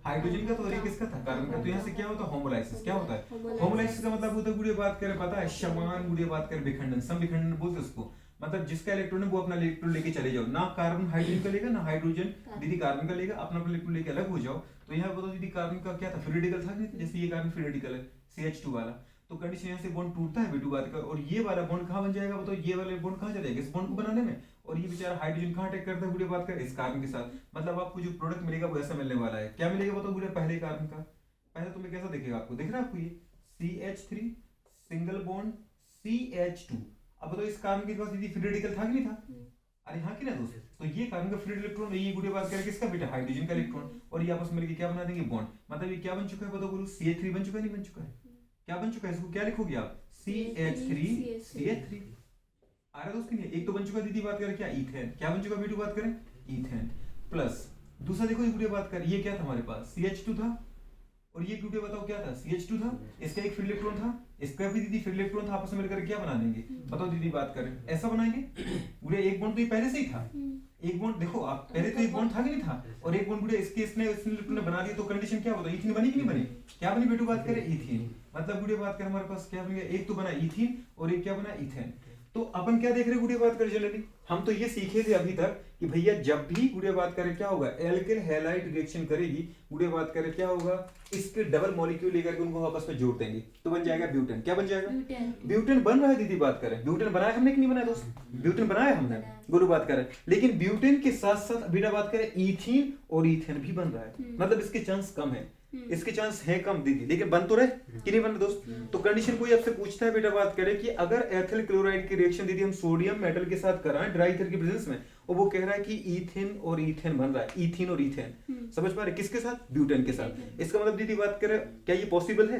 हाइड्रोजन का, तो और एक किसका था, कार्बन का। तो यहाँ से क्या होता है, होमोलाइसिस। क्या होता है होमोलाइसिस का मतलब होता है गुड़िया बात करें, पता है समान गुड़िया बात करें विखंडन, सम विखंडन बोलते उसको। मतलब जिसका इलेक्ट्रॉन है वो अपना इलेक्ट्रॉन लेके चले जाओ, ना कार्बन हाइड्रोजन का लेगा ना हाइड्रोजन दीदी कार्बन का लेगा, अपना अपना इलेक्ट्रॉन लेके अलग हो जाओ। तो यहाँ बताओ दीदी कार्बन का क्या था, फ्री रेडिकल था, जैसे ये कार्बन फ्री रेडिकल है CH2 वाला। तो कंडीशन यहाँ से बॉन्ड टूटता है बेटू बात का, और ये वाला बॉन्ड कहाँ बन जाएगा बताओ, ये वाला बॉन्ड कहाँ चला जाएगा इस बॉन्ड को बनाने में, और ये बेचारा हाइड्रोजन कहाँ अटैक करता है वीडियो बात कर, इस कार्बन के साथ। मतलब आपको जो प्रोडक्ट मिलेगा वो ऐसा मिलने वाला है। क्या मिलेगा बताओ वीडियो, पहले कार्बन का पहले तुम्हें कैसा दिखेगा आपको, दिख रहा है आपको ये CH3 सिंगल बॉन्ड CH2। अब बताओ इस कार्बन के पास दीदी फ्री रेडिकल था कि नहीं था, अरे हाँ कि ना दोस्त। तो ये कार्बन का फ्री इलेक्ट्रॉन, ये गुड़े बात करके इसका बेटा हाइड्रोजन का इलेक्ट्रॉन, और ये आपस में मिलकर क्या बना देंगे बॉन्ड। मतलब ये क्या बन चुका है बताओ गुरु, CH3 बन चुका है, नहीं बन चुका है, क्या बन चुका है, इसको क्या लिखोगे आप CH3 CH3 आ रहा दोस्त नहीं। एक तो बन चुका दीदी बात करें क्या, इथेन। क्या बन चुका बेटू बात करें, इथेन। प्लस दूसरा देखो ये गुड़े बात कर, ये क्या था हमारे पास CH2 था, और ये गुड़े बताओ क्या था CH2 था, इसका एक फ्री इलेक्ट्रॉन था, इसका भी दीदी फ्री इलेक्ट्रॉन था, आपस में मिलकर क्या बना देंगे बताओ दीदी बात करें, ऐसा बनाएंगे गुड़े। एक बॉन्ड तो ये पहले से ही था, एक बॉन्ड देखो आप पहले तो एक बॉन्ड था कि नहीं था, और एक बॉन्ड गुड़े इसके इसने इलेक्ट्रॉन ने बना दिया। तो कंडीशन क्या होता है, इथीन बनी कि नहीं बनी, क्या बनी बेटू बात करें, इथीन। मतलब गुड़े बात करें हमारे पास क्या बन गया, एक तो बना इथीन और एक क्या बना इथेन। तो अपन क्या देख रहे हैं गुड़े बात करें जनरली, हम तो ये सीखे थे अभी तक कि भैया जब भी गुड़िया बात करें क्या होगा, एल्किल हैलाइड रिएक्शन करेगी, गुड़िया बात करें क्या होगा, इसके डबल मॉलिक्यूल लेकर के उनको आपस में जोड़ देंगे तो बन जाएगा ब्यूटेन। क्या बन जाएगा, ब्यूटेन बन रहा है दीदी बात करें, ब्यूटेन बनाया हमने कि नहीं बनाया दोस्त, ब्यूटेन बनाया हमने, गुरु बात करें, लेकिन ब्यूटेन के साथ साथ बेटा बात करें इथीन और इथेन भी बन रहा है, मतलब इसके चांस कम है, इसके चांस है कम दीदी, लेकिन बन तो रहे कि नहीं बन रहे दोस्त। तो कंडीशन कोई आपसे पूछता है बेटा बात करें कि अगर एथिल क्लोराइड की रिएक्शन दीदी हम सोडियम मेटल के साथ कराएं ड्राई ईथर की प्रेजेंस में, और वो कह रहा है कि इथेन और इथेन बन रहा है, इथीन और इथेन, समझ पा रहे किसके साथ, ब्यूटेन के साथ। इसका मतलब दीदी बात करें क्या ये पॉसिबल है,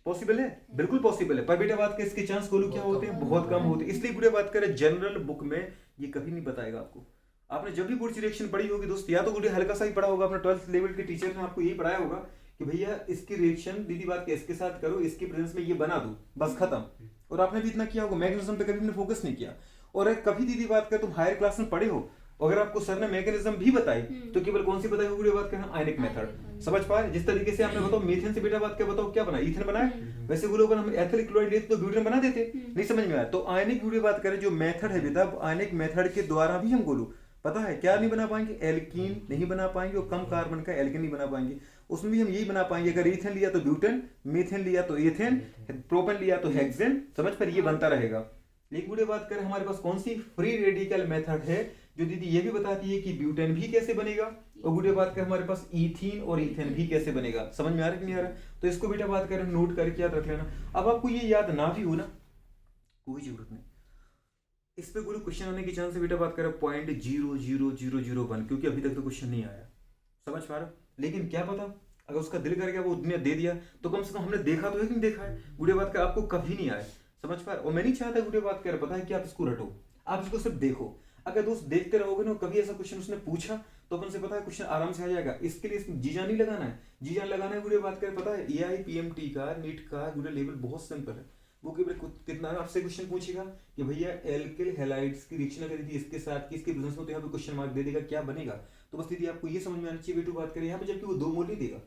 पॉसिबल है, बिल्कुल पॉसिबल है, पर बेटा बात करें इसके चांस गोलू क्या होते हैं, बहुत कम होते हैं। इसलिए गुड़िया बात करें जनरल बुक में ये कभी नहीं बताएगा आपको। आपने जब भी बोर्ड रिएक्शन पढ़ी होगी दोस्त, या तो गुड़िया हल्का सा ही पढ़ा होगा, अपने 12th लेवल के टीचर ने आपको यही पढ़ाया होगा कि भैया इसकी रिएक्शन दीदी बात इसके साथ करो, इसकी प्रेजेंस में ये बना दो, बस खत्म। और आपने भी इतना किया होगा, मैकेनिज्म पे कभी हमने फोकस नहीं किया। और कभी दीदी बात कर तुम हायर क्लास में पढ़े हो, अगर आपको सर ने मैकेनिज्म भी बताई तो केवल कौन सी बताई होगी बात करना, आयनिक मेथड, समझ पाए। जिस तरीके से आपने बताओ मीथेन से बेटा बात क्या बताओ क्या बना, इथेन बनाया, वैसे वो लोग हम एथिल क्लोराइड लेते तो ब्यूटेन बना देते, नहीं समझ में आया। तो आयनिक वीडियो बात करें जो मेथड है बेटा, आयनिक मेथड के द्वारा भी हम गोलू पता है क्या नहीं बना पाएंगे, एल्कीन नहीं बना पाएंगे, और कम कार्बन का एल्कीन नहीं बना पाएंगे। उसमें भी हम यही बना पाएंगे, अगर इथेन लिया तो ब्यूटेन, मीथेन लिया तो इथेन, प्रोपेन लिया तो हेक्सेन, समझ पर ये बनता रहेगा। लेकिन बुढ़े बात करें हमारे पास कौन सी फ्री रेडिकल मेथड है जो दीदी ये भी बताती है कि ब्यूटेन भी कैसे बनेगा, और बुढ़े बात करें हमारे पास इथीन और इथेन भी कैसे बनेगा। समझ में आ रहा है कि नहीं आ रहा है, तो इसको बेटा बात करें नोट करके याद रख लेना। अब आपको ये याद ना भी हो ना कोई जरूरत नहीं, इस पे कोई क्वेश्चन आने की चांस है बेटा बात करें 0.00001, क्योंकि अभी तक तो क्वेश्चन नहीं आया, समझ पा रहे हो। लेकिन क्या पता अगर उसका दिल कर गया वो दुनिया दे दिया तो कम से कम हमने देखा तो है कि नहीं देखा है, गुड़िया बात कर आपको कभी नहीं आए, समझ पा रहे। और मैं नहीं चाहता गुड़िया बात कर पता है कि आप इसको रटो, आप इसको सिर्फ देखो। अगर दोस्त देखते रहोगे ना, कभी ऐसा क्वेश्चन उसने पूछा तो अपन से पता है क्वेश्चन आराम से आ जाएगा। इसके लिए जी जान नहीं लगाना है, जी जान लगाना है गुड़िया बात कर पता है AIPMT का नीट का गुड़िया लेवल बहुत सिंपल है। वो केवल कितना आपसे क्वेश्चन पूछेगा कि भैया एल्किल हैलाइड्स की रिएक्शन अगर दीदी इसके साथ किसके प्रेजेंस में, तो यहाँ पे क्वेश्चन मार्क दे देगा क्या बनेगा। तो बस दीदी आपको ये समझ में आना चाहिए बेटू बात करें यहाँ पे, जबकि वो 2 मोल नहीं देगा,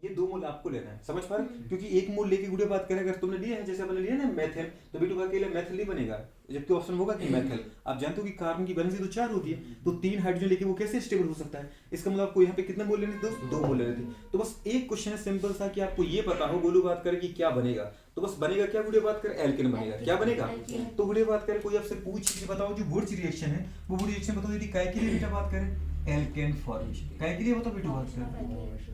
ये 2 मोल आपको लेना है, समझ पा रहे। क्योंकि 1 मोल लेके गुड़िया बात करें अगर तुमने लिया है, जैसे आपने लिया ना मेथेन, तो बेटू का अकेला मेथल नहीं बनेगा, जबकि ऑप्शन होगा कि मेथल। आप जानते हो कि कार्बन की वैलेंसी तो 4 होती है, तो 3 हाइड्रोजन लेके वो कैसे स्टेबल हो सकता है। इसका मतलब आपको यहाँ पे कितने मोल लेने थे दोस्त, 2 मोल लेने थे। तो बस एक क्वेश्चन है सिंपल सा कि आपको ये पता हो गोलू बात करें कि क्या बनेगा, तो बस बनेगा क्या गुड़िया बात करें, एल्केन बनेगा। क्या बनेगा, तो गुड़िया बात करें कोई आपसे पूछ कि बताओ जो वुड्स रिएक्शन है वो वुड रिएक्शन बताओ यदि काय के लिए बेटा बात करें, एल्केन फॉर्मेशन, काय के लिए बताओ बेटा बात करें,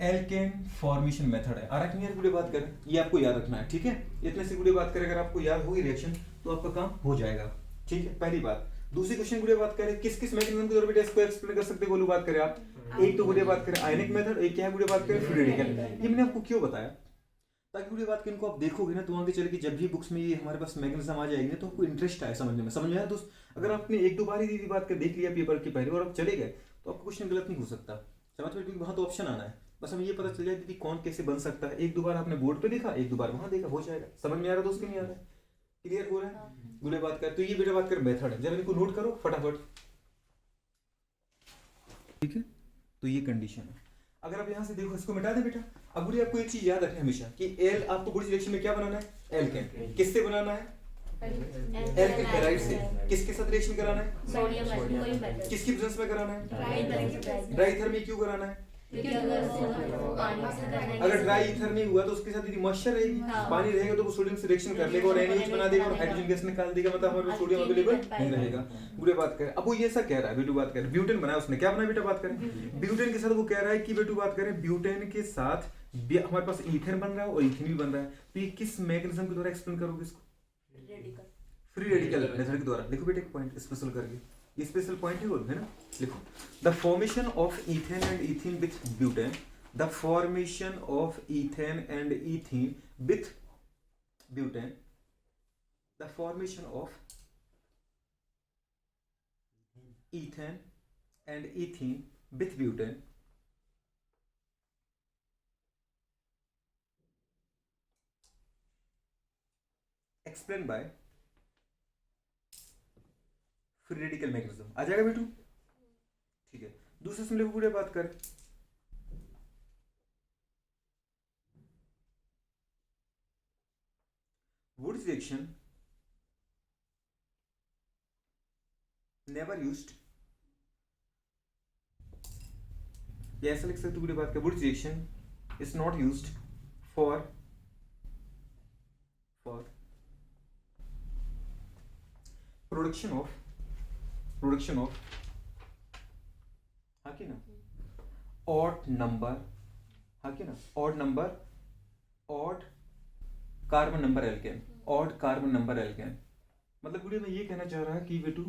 एल्केन फॉर्मेशन मेथड है। आ रहा है गुड़िया बात करें, ये आपको याद रखना है, ठीक है। इतने से गुड़िया बात करें अगर आपको याद होगी रिएक्शन तो आपका काम हो जाएगा, ठीक है, पहली बात। दूसरी क्वेश्चन गुड़िया बात करें किस किस मैकेनिज्म के द्वारा बेटा इसको एक्सप्लेन कर सकते हैं बोलो बात करें आप। एक तो गुड़िया बात करें आयनिक मेथड, एक क्या है गुड़िया बात करें फ्री रेडिकल। ये मैंने आपको क्यों बताया, ताकि गुड़िया बात करें इनको आप देखोगे ना तो आगे चल के जब भी बुक्स में ये हमारे पास मैकेनिज्म आ जाएंगे तो आपको इंटरेस्ट आए समझने में। समझ में आया दोस्त, अगर आपने 1-2 बार ही दीदी बात कर देख लिया पेपर के पहले और आप चले गए तो आपका क्वेश्चन गलत नहीं हो सकता, समझ में, क्योंकि वहां तो ऑप्शन आना है। बस हमें ये पता चल जाए दीदी कौन कैसे बन सकता है, 1-2 बार आपने बोर्ड पे देखा, 1-2 बार वहां देखा, हो जाएगा। समझ में आ रहा दोस्त कि नहीं आ रहा है, क्लियर हो रहा है गुड़िया बात कर। तो ये बेटा बात कर मेथड है, जरा इनको नोट करो फटाफट, ठीक है। तो ये कंडीशन है, अगर आप यहां से देखो इसको मिटा दे बेटा। अब गुड़िया आपको एक चीज याद रखना हमेशा कि एल आपको गुड़ रिएक्शन में क्या बनाना है, एल्केन। किससे बनाना है, एल्किल हैलाइड से। किसके साथ रिएक्शन कराना है, सोडियम। किसकी प्रेजेंस में कराना है, ड्राई ईथर में। क्यों कराना है, अगर ड्राई ईथर नहीं हुआ तो उसके साथ यदि मॉइस्चर रहेगी, पानी रहेगा तो वो सोडियम से रिएक्शन कर लेगा और NaOH बना देगा और हाइड्रोजन गैस निकाल देगा, मतलब हमारे पास सोडियम अवेलेबल नहीं रहेगा। बुरे बात करें अब वो ये ऐसा कह रहा है, बेटू बात करें ब्यूटेन बनाया उसने, क्या बनाया बेटा बात करें, ब्यूटेन के साथ वो कह रहा है कि बेटू बात करें ब्यूटेन के साथ हमारे पास ईथेन बन रहा है और इथेन भी बन रहा है। तो ये किस मैकेनिज्म के द्वारा एक्सप्लेन करोगे इसको, फ्री रेडिकल मेथड के द्वारा। लिखो बेटे एक पॉइंट स्पेशल करके, ये स्पेशल पॉइंट है ना, लिखो the formation of ethane and ethene with butane, the formation of ethane and ethene with butane, the formation of ethane and ethene with butane explain by free radical mechanism. आ जाएगा बेटू, ठीक है। दूसरे से लिखो पूरे बात कर, वुड्स रिएक्शन नेवर यूज्ड, या ऐसा लिख सकते हो बात का, Wurtz reaction is not used for production of हाँ कि ना ऑड नंबर, हाँ कि ना odd number, odd carbon number alkane, odd carbon number alkane. मतलब गुड़िया मैं ये कहना चाह रहा कि बेटू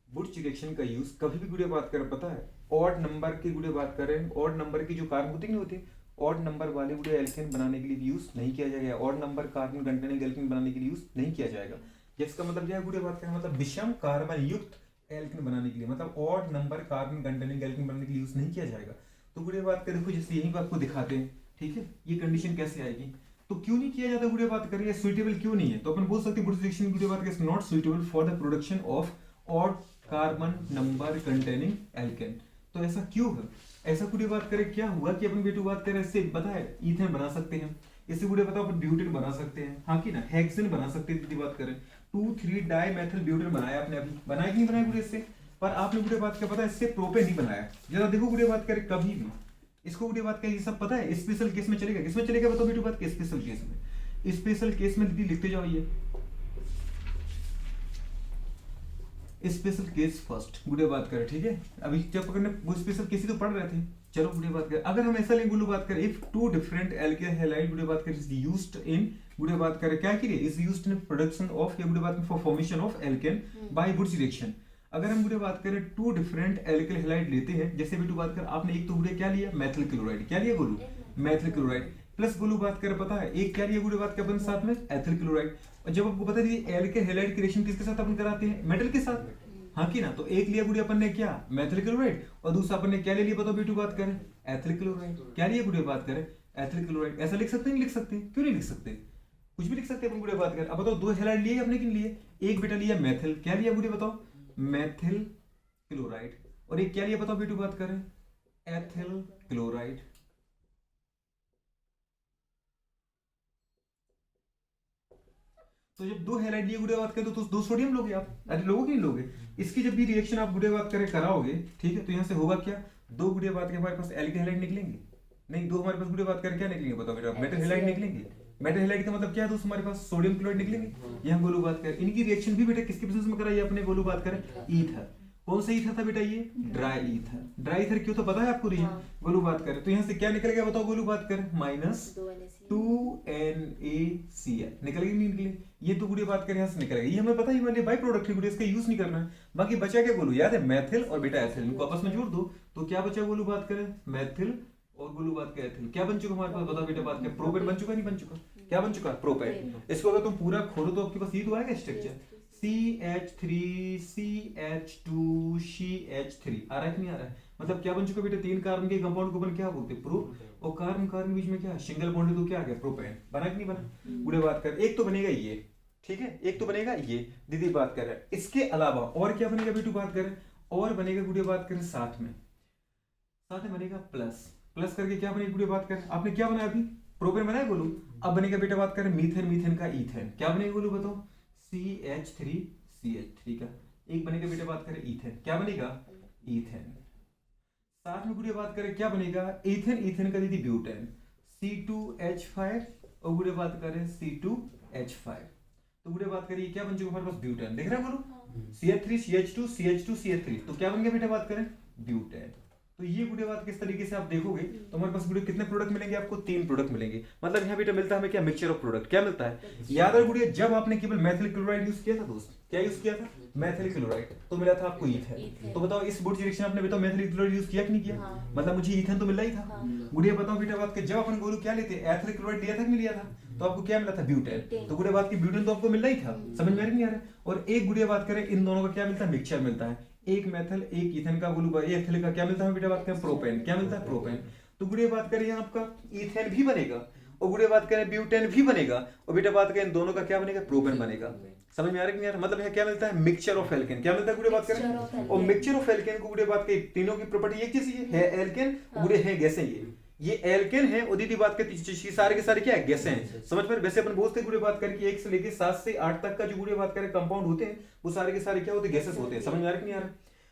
वुड्स रिएक्शन का यूज कभी भी गुड़िया बात करें पता है ऑड नंबर की गुड़िया बात करें, ऑड नंबर की जो कार्बन होती नहीं होती, ऑड नंबर वाले गुड़िया एल्केन बनाने के लिए यूज नहीं किया जाएगा, odd number carbon containing alkane बनाने के लिए यूज नहीं किया जाएगा। जिसका मतलब क्या है गुड़िया बात करें, मतलब विषम कार्बन युक्त एल्केन बनाने के लिए, मतलब odd number carbon containing alkane बनाने के लिए यूज नहीं किया जाएगा। तो गुड़िया बात करें देखो जैसे यही बात को दिखाते हैं, ठीक है, ये कंडीशन कैसे आएगी, तो क्यों नहीं किया जाता गुड़िया बात करें, सुइटेबल क्यों नहीं है, तो अपन बोल सकते हैं वुड्स रिएक्शन गुड़िया बात करें not suitable for the production of odd carbon number containing alkane. तो ऐसा क्यों है, ऐसा गुड़िया बात करें क्या हुआ कि अपन बेटू बात करें इससे पता है ईथेन बना सकते हैं, इससे गुड़िया बताओ अपन ब्यूटेन बना सकते हैं, हाँ कि ना हेक्सेन बना सकते हैं, दीदी बात करें 2,3 डाइमेथिल ब्यूटेन बनाया आपने, अभी बनाया कि नहीं बनाया गुड़िया इससे, पर आपने गुड़िया बात क्या पता है इससे प्रोपेन नहीं बनाया। जरा देखो गुड़िया बात करें कभी भी इसको गुड़िया बात करें ये सब पता है स्पेशल केस में चलेगा, किसमें चलेगा बताओ बेटू बात स्पेशल केस में, स्पेशल केस में दीदी लिखते जाओ ये स्पेशल केस फर्स्ट गुड़िया बात करें, ठीक है, अभी जब पकड़ने वो स्पेशल केस ही तो पढ़ रहे थे। चलो गुड़िया बात करें अगर हम ऐसा लेंगे गुड़िया बात करें if two different alkane halide गुड़िया बात करें इज यूज्ड इन गुड़िया बात करें क्या के लिए is used in production of या गुड़िया बात में for formation of alkane by Wurtz reaction. अगर हम गुड़िया बात करें टू डिफरेंट एल्केन हैलाइड लेते हैं, जैसे बेटू बात कर आपने एक तो गुड़िया क्या लिया मेथिल क्लोराइड, क्या लिया Golu methyl chloride, plus Golu बात कर पता है एक क्या लिया गुड़िया बात कर अपन साथ में एथिल क्लोराइड, और जब आपको पता है एल्केन हैलाइड की रिएक्शन किसके साथ अपन कराते हैं मेटल के साथ, हाँ कि ना, तो एक लिया गुड़िया अपन ने क्या मेथिल क्लोराइड और दूसरा अपन ने क्या ले लिया बताओ बेटू बात करें एथिल क्लोराइड, क्या लिया गुड़िया बात करें एथिल क्लोराइड। ऐसा लिख सकते हैं नहीं लिख सकते, क्यों नहीं लिख सकते, कुछ भी लिख सकते हैं अपन गुड़िया बात करें। अब बताओ दो हैलाइड लिए अपने किन लिए, एक बेटा लिया मेथिल, क्या लिया गुड़िया बताओ मेथिल क्लोराइड, और एक क्या लिया बताओ बेटू बात करें एथिल क्लोराइड। तो जब दो हैलाइड लिए गुड़िया बात करें तो दो सोडियम लोगे आप, अरे लोगे नहीं लोगे, इसकी जब भी रिएक्शन आप गुड़िया बात करें कराओगे, ठीक है, तो यहाँ से होगा क्या दो गुड़िया बात के हमारे पास एल्केन हैलाइड निकलेंगे, नहीं दो हमारे पास गुड़िया बात करें क्या निकलेंगे बताओ बेटा मेटल हैलाइड निकलेंगे, मेटल हैलाइड का मतलब क्या है दोस्त हमारे पास सोडियम क्लोराइड निकलेंगे। यहाँ गोलू बात करें इनकी रिएक्शन भी बेटा किसके प्रेजेंस में कराई अपने गोलू बात करें ईथर, कौन सा ईथर था बेटा ये ड्राई ईथर, ड्राई ईथर क्यों तो पता है आपको रीजन, गोलू बात करें तो यहाँ से क्या निकल गया बताओ गोलू बात करें माइनस 2NaCl निकल गई नहीं निकले, ये तो गुड़िया बात करें यहाँ से निकल गया, ये हमें पता है ये बाई प्रोडक्ट है गुड़िया इसका यूज नहीं करना है। बाकी बचा क्या गोलू याद है मेथिल और बेटा एथिल, इनको आपस में जोड़ दो तो क्या बचा गोलू बात करें मेथिल और गोलू बात करें एथिल, क्या बन चुका हमारे पास बताओ बेटा बात करें प्रोपेन बन चुका नहीं बन चुका, क्या बन चुका प्रोपेन। इसको अगर तुम पूरा खोलो तो आपके पास ये तो आएगा स्ट्रक्चर CH3CH2CH3 आ रहा है कि नहीं आ रहा है, मतलब क्या बन चुका बेटा तीन कार्बन के कंपाउंड को अपन क्या बोलते हैं प्रो, और कार्बन कार्बन बीच में क्या सिंगल बॉन्ड है तो क्या आ गया प्रोपेन, बना कि नहीं बना गुड़िया बात कर, एक तो बनेगा ये, ठीक है, एक तो बनेगा ये दीदी बात कर रहे हैं, इसके अलावा और क्या बनेगा बेटू बात करें, और बनेगा गुड़िया बात करें साथ में बनेगा प्लस, प्लस करके क्या बनेगा गुड़िया बात करें, आपने क्या बनाया अभी प्रोपेन बनाया बोलो, अब बनेगा बेटा बात करें मीथेन, मीथेन का ईथेन, क्या बनेगा बोलो बताओ CH3CH3 का, एक बनेगा बेटा बात करें ईथेन, क्या बनेगा ईथेन, साथ में गुड़िया बात करें क्या बनेगा ईथेन, ईथेन का दीदी ब्यूटेन C2H5 और गुड़िया बात करें C2H5, तो गुड़िया बात करिए क्या बन चुका हमारे पास ब्यूटेन, देख रहे हैं बोलो CH3CH2CH2CH3 तो क्या बन गया बेटा बात करें ब्यूटेन। तो ये गुड़िया बात किस तरीके से आप देखोगे तो हमारे पास गुड़िया कितने प्रोडक्ट मिलेंगे आपको, 3 प्रोडक्ट मिलेंगे, मतलब यहाँ बेटा मिलता है हमें क्या मिक्सचर ऑफ प्रोडक्ट, क्या मिलता है याद है गुड़िया जब आपने केवल मेथिल क्लोराइड यूज किया था दोस्त, क्या यूज किया था मेथिल क्लोराइड, तो मिला था आपको ईथेन, तो बताओ इस वुड्स रिएक्शन आपने बताओ मेथिल क्लोराइड यूज किया कि नहीं किया, मतलब मुझे ईथेन तो मिला ही था। गुड़िया बताओ बेटा बात के जब अपन गोलू क्या लेते एथिल क्लोराइड लिया था कि नहीं लिया था, तो आपको क्या मिला था ब्यूटेन, तो गुड़िया बात की ब्यूटेन तो आपको मिलना ही था, समझ में नहीं आ रहा, और एक गुड़िया बात करें इन दोनों का क्या मिलता है मिक्सचर मिलता है, एक मेथल एक ईथेन का गोलू एथिल का क्या मिलता है बेटा बात करें प्रोपेन, क्या मिलता है प्रोपेन, तो गुड़िया बात करें यहाँ आपका ईथेन भी बनेगा और गुड़िया बात करें ब्यूटेन भी बनेगा, और बेटा बात करें इन दोनों का क्या बनेगा प्रोपेन बनेगा, समझ में आ रहा है कि नहीं आ रहा, मतलब यहाँ क्या मिलता है मिक्सचर ऑफ एल्केन, क्या मिलता है गुड़िया बात करें, और मिक्सचर ऑफ एल्केन को गुड़िया बात की तीनों की प्रॉपर्टी एक जैसी है एल्केन गुड़िया है गैसें, ये एल्केन है और दीदी बात करती है सारे के सारे क्या है गैसें हैं, समझ पर। वैसे अपन बहुत से गुड़े बात करें कि 1 से लेके 7 से 8 तक का जो गुड़े बात करें कंपाउंड होते हैं वो सारे के सारे क्या होते हैं गैसेस होते हैं, समझ में आ रहा है कि नहीं आ रहा।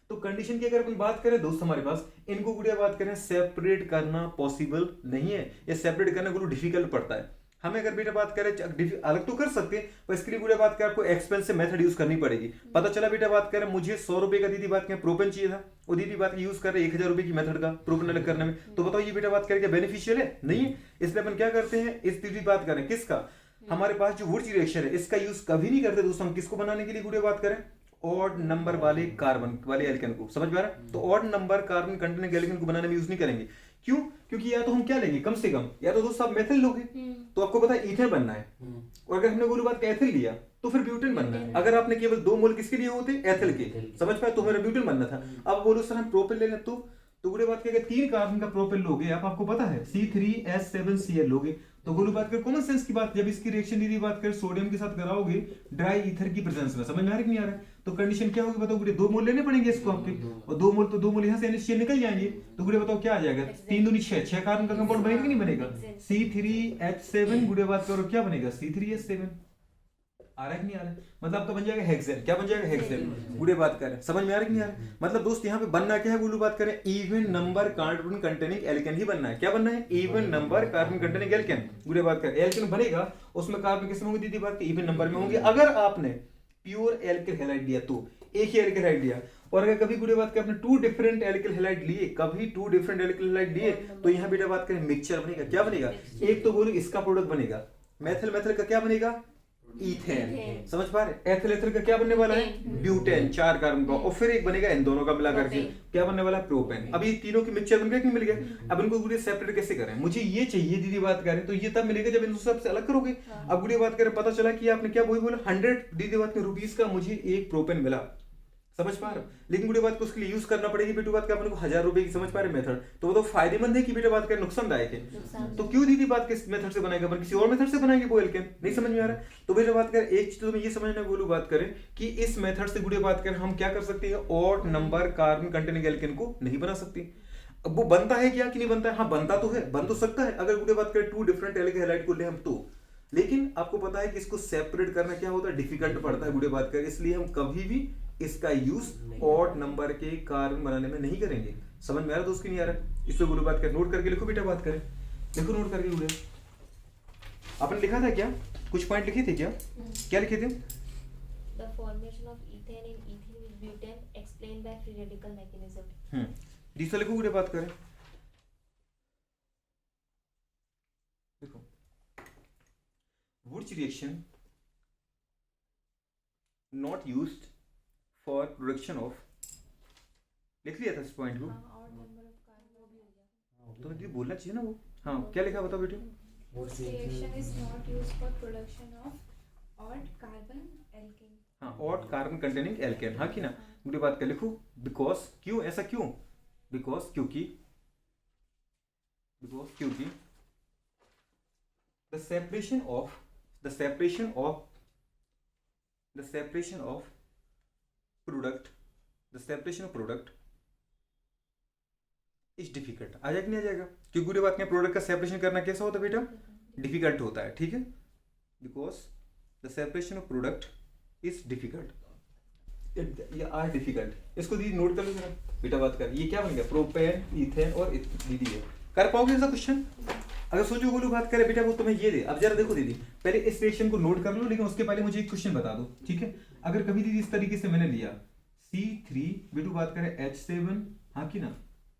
तो कंडीशन की अगर अपन बात करें दोस्त हमारे पास इनको गुड़िया बात करें सेपरेट करना पॉसिबल नहीं है, या सेपरेट करना गुरु डिफिकल्ट पड़ता है हमें। अगर बेटा बात करें अलग तो कर सकते हैं पर इसके लिए गुड़िया बात करें आपको एक्सपेंसिव मेथड यूज करनी पड़ेगी। पता चला बेटा बात करें मुझे 100 रुपए का दीदी बात करें प्रोपेन चाहिए था और दीदी बात यूज कर रहे 1000 रुपए की मेथड का प्रोपेन अलग करने में, तो बताओ ये बेटा बात करें क्या बेनिफिशियल है, नहीं है। इसलिए अपन क्या करते हैं इस दीदी बात करें किसका, हमारे पास जो वुड्स रिएक्शन है इसका यूज कभी नहीं करते दोस्तों हम किसको बनाने के लिए गुड़िया बात करें ऑड नंबर वाले कार्बन वाले एल्केन को, समझ में आ रहा है। तो odd number carbon containing alkane को बनाने में यूज नहीं करेंगे, क्यों, क्योंकि या तो हम क्या लेंगे कम से कम, या तो दोस्तों आप मेथिल लोगे तो आपको पता है इथेन बनना है, और अगर हमने बोली बात एथिल लिया तो फिर ब्यूटेन बनना है। अगर आपने केवल 2 मोल किसके लिए होते एथिल के, समझ पाए, तो मेरा ब्यूटेन बनना था। अब बोलो सर हम प्रोपेन ले लें तो गुड़े बात क्या 3 कार्बन का प्रोपेन लोगे आप, आपको पता है C3H7Cl लोगे, तो गुरु बात कर कॉमन सेंस की बात, जब इसकी रिएक्शन दीदी बात कर सोडियम के साथ कराओगे ड्राई ईथर की प्रेजेंस में, समझ में आ रहा है कि नहीं आ रहा है। तो कंडीशन क्या होगी बताओ गुड़े 2 मोल लेने पड़ेंगे इसको आपके, और 2 मोल तो 2 मोल यहाँ से NaCl निकल जाएंगे, तो गुड़े बताओ क्या आ जाएगा 3 दूनी 6 कार्बन का कंपाउंड बनेगा कि नहीं बनेगा, C3H7 गुड़े बात करो क्या बनेगा C3H7, आ रहा है कि नहीं आ रहा है। मतलब आपका बन जाएगा हेक्सेन, क्या बन जाएगा हेक्सेन, गुड़े बात करें, समझ में आ रहा है कि नहीं आ रहा है। मतलब दोस्त यहाँ पे बनना क्या है गुरु बात करें even number carbon containing alkane ही बनना है, क्या बनना है even number carbon containing alkane, गुड़े बात करें एल्केन बनेगा उसमें कार्बन किसमें होंगे दीदी बात इवन नंबर में होंगे। अगर आपने प्योर एल्किल हैलाइड लिया तो एक ही एल्किल हैलाइड लिया, और अगर कभी गुड़े बात करें आपने 2 डिफरेंट एल्किल हैलाइड लिए, कभी 2 डिफरेंट एल्किल हैलाइड लिए तो यहाँ बेटा बात करें मिक्सचर बनेगा, क्या बनेगा, एक तो बोलो इसका प्रोडक्ट बनेगा मेथिल, मेथिल का क्या बनेगा इथेन, समझ पा रहे, एथिल एथिल का क्या बनने वाला है ब्यूटेन 4 कार्बन का, और फिर एक बनेगा इन दोनों का मिला करके क्या बनने वाला है प्रोपेन। अब ये तीनों की मिक्सचर बन गया कि नहीं मिल गया। अब इनको गुड़े सेपरेट कैसे करें, मुझे ये चाहिए दीदी बात करें तो ये तब मिलेगा जब इन सबसे अलग करोगे। अब गुड़े बात करें पता चला कि आपने क्या वही बोला 100 दीदी बात के रुपीस का मुझे एक प्रोपेन मिला, समझ पा रहे हो, लेकिन गुड़े बात को उसके लिए यूज करना पड़ेगी बेटू बात का अपने को 1000 रुपए की, समझ पा रहे मेथड, तो वो तो फायदेमंद है कि बेटा बात करें नुकसानदायक है, तो क्यों दीदी बात किस मेथड से बनाएगा अपन किसी और मेथड से बनाएंगे वो एल्केन, नहीं समझ में आ रहा है। तो बेटा बात करें एक चीज तो तुम्हें ये समझना बोलूं बात करें कि इस मेथड से गुड़े बात करें हम क्या कर सकते हैं odd number carbon containing alkane को नहीं बना सकते। अब वो बनता है क्या कि नहीं बनता है, हाँ बनता तो है, बन तो सकता है अगर गुड़े बात करें 2 डिफरेंट एल्किल हैलाइड को ले हम तो, लेकिन आपको पता है कि इसको सेपरेट करना क्या होता है डिफिकल्ट पड़ता है गुड़े बात करें, इसलिए हम कभी भी इसका यूज ऑड नंबर के कार्बन बनाने में नहीं करेंगे। समझ में आ रहा दोस्त की नहीं आ रहा, इसको गुरु बात कर नोट करके लिखो बेटा बात करें, लिखो नोट करके गुरु। आपने लिखा था क्या, कुछ पॉइंट लिखे थे क्या, क्या लिखे थे, The formation of ethane in ethene with butane explained by free radical mechanism। दूसरा लिखो गुरु बात करें, देखो Wurtz reaction not used for production of, लिख लिया था इस पॉइंट को, तो ये बोलना चाहिए ना वो, हाँ क्या लिखा बताओ बेटे, reaction is not used for production of odd carbon alkane, हाँ ऑड कार्बन कंटेनिंग एल्केन, हाँ कि ना मुझे बात कर लिखो बिकॉज, क्यों ऐसा क्यों, बिकॉज क्योंकि the separation of product is difficult, आ जाएगा नहीं आ जाएगा, क्योंकि पूरी बात में प्रोडक्ट का सेपरेशन करना कैसा होता है बेटा डिफिकल्ट होता है, ठीक है, because the separation of product is difficult, ये आर डिफिकल्ट, इसको दीदी नोट कर लो जरा बेटा बात कर, ये क्या बन गया प्रोपेन इथेन और दीदी है, कर पाओगे ऐसा क्वेश्चन, अगर सोचो बोलो बात करे बेटा वो तुम्हें ये दे। अब जरा देखो दीदी पहले इस रिएक्शन को नोट कर लो, लेकिन उसके पहले मुझे एक क्वेश्चन बता दो, ठीक है, अगर कभी दीदी इस तरीके से मैंने लिया C3 बेटू बात करें H7 हाँ की ना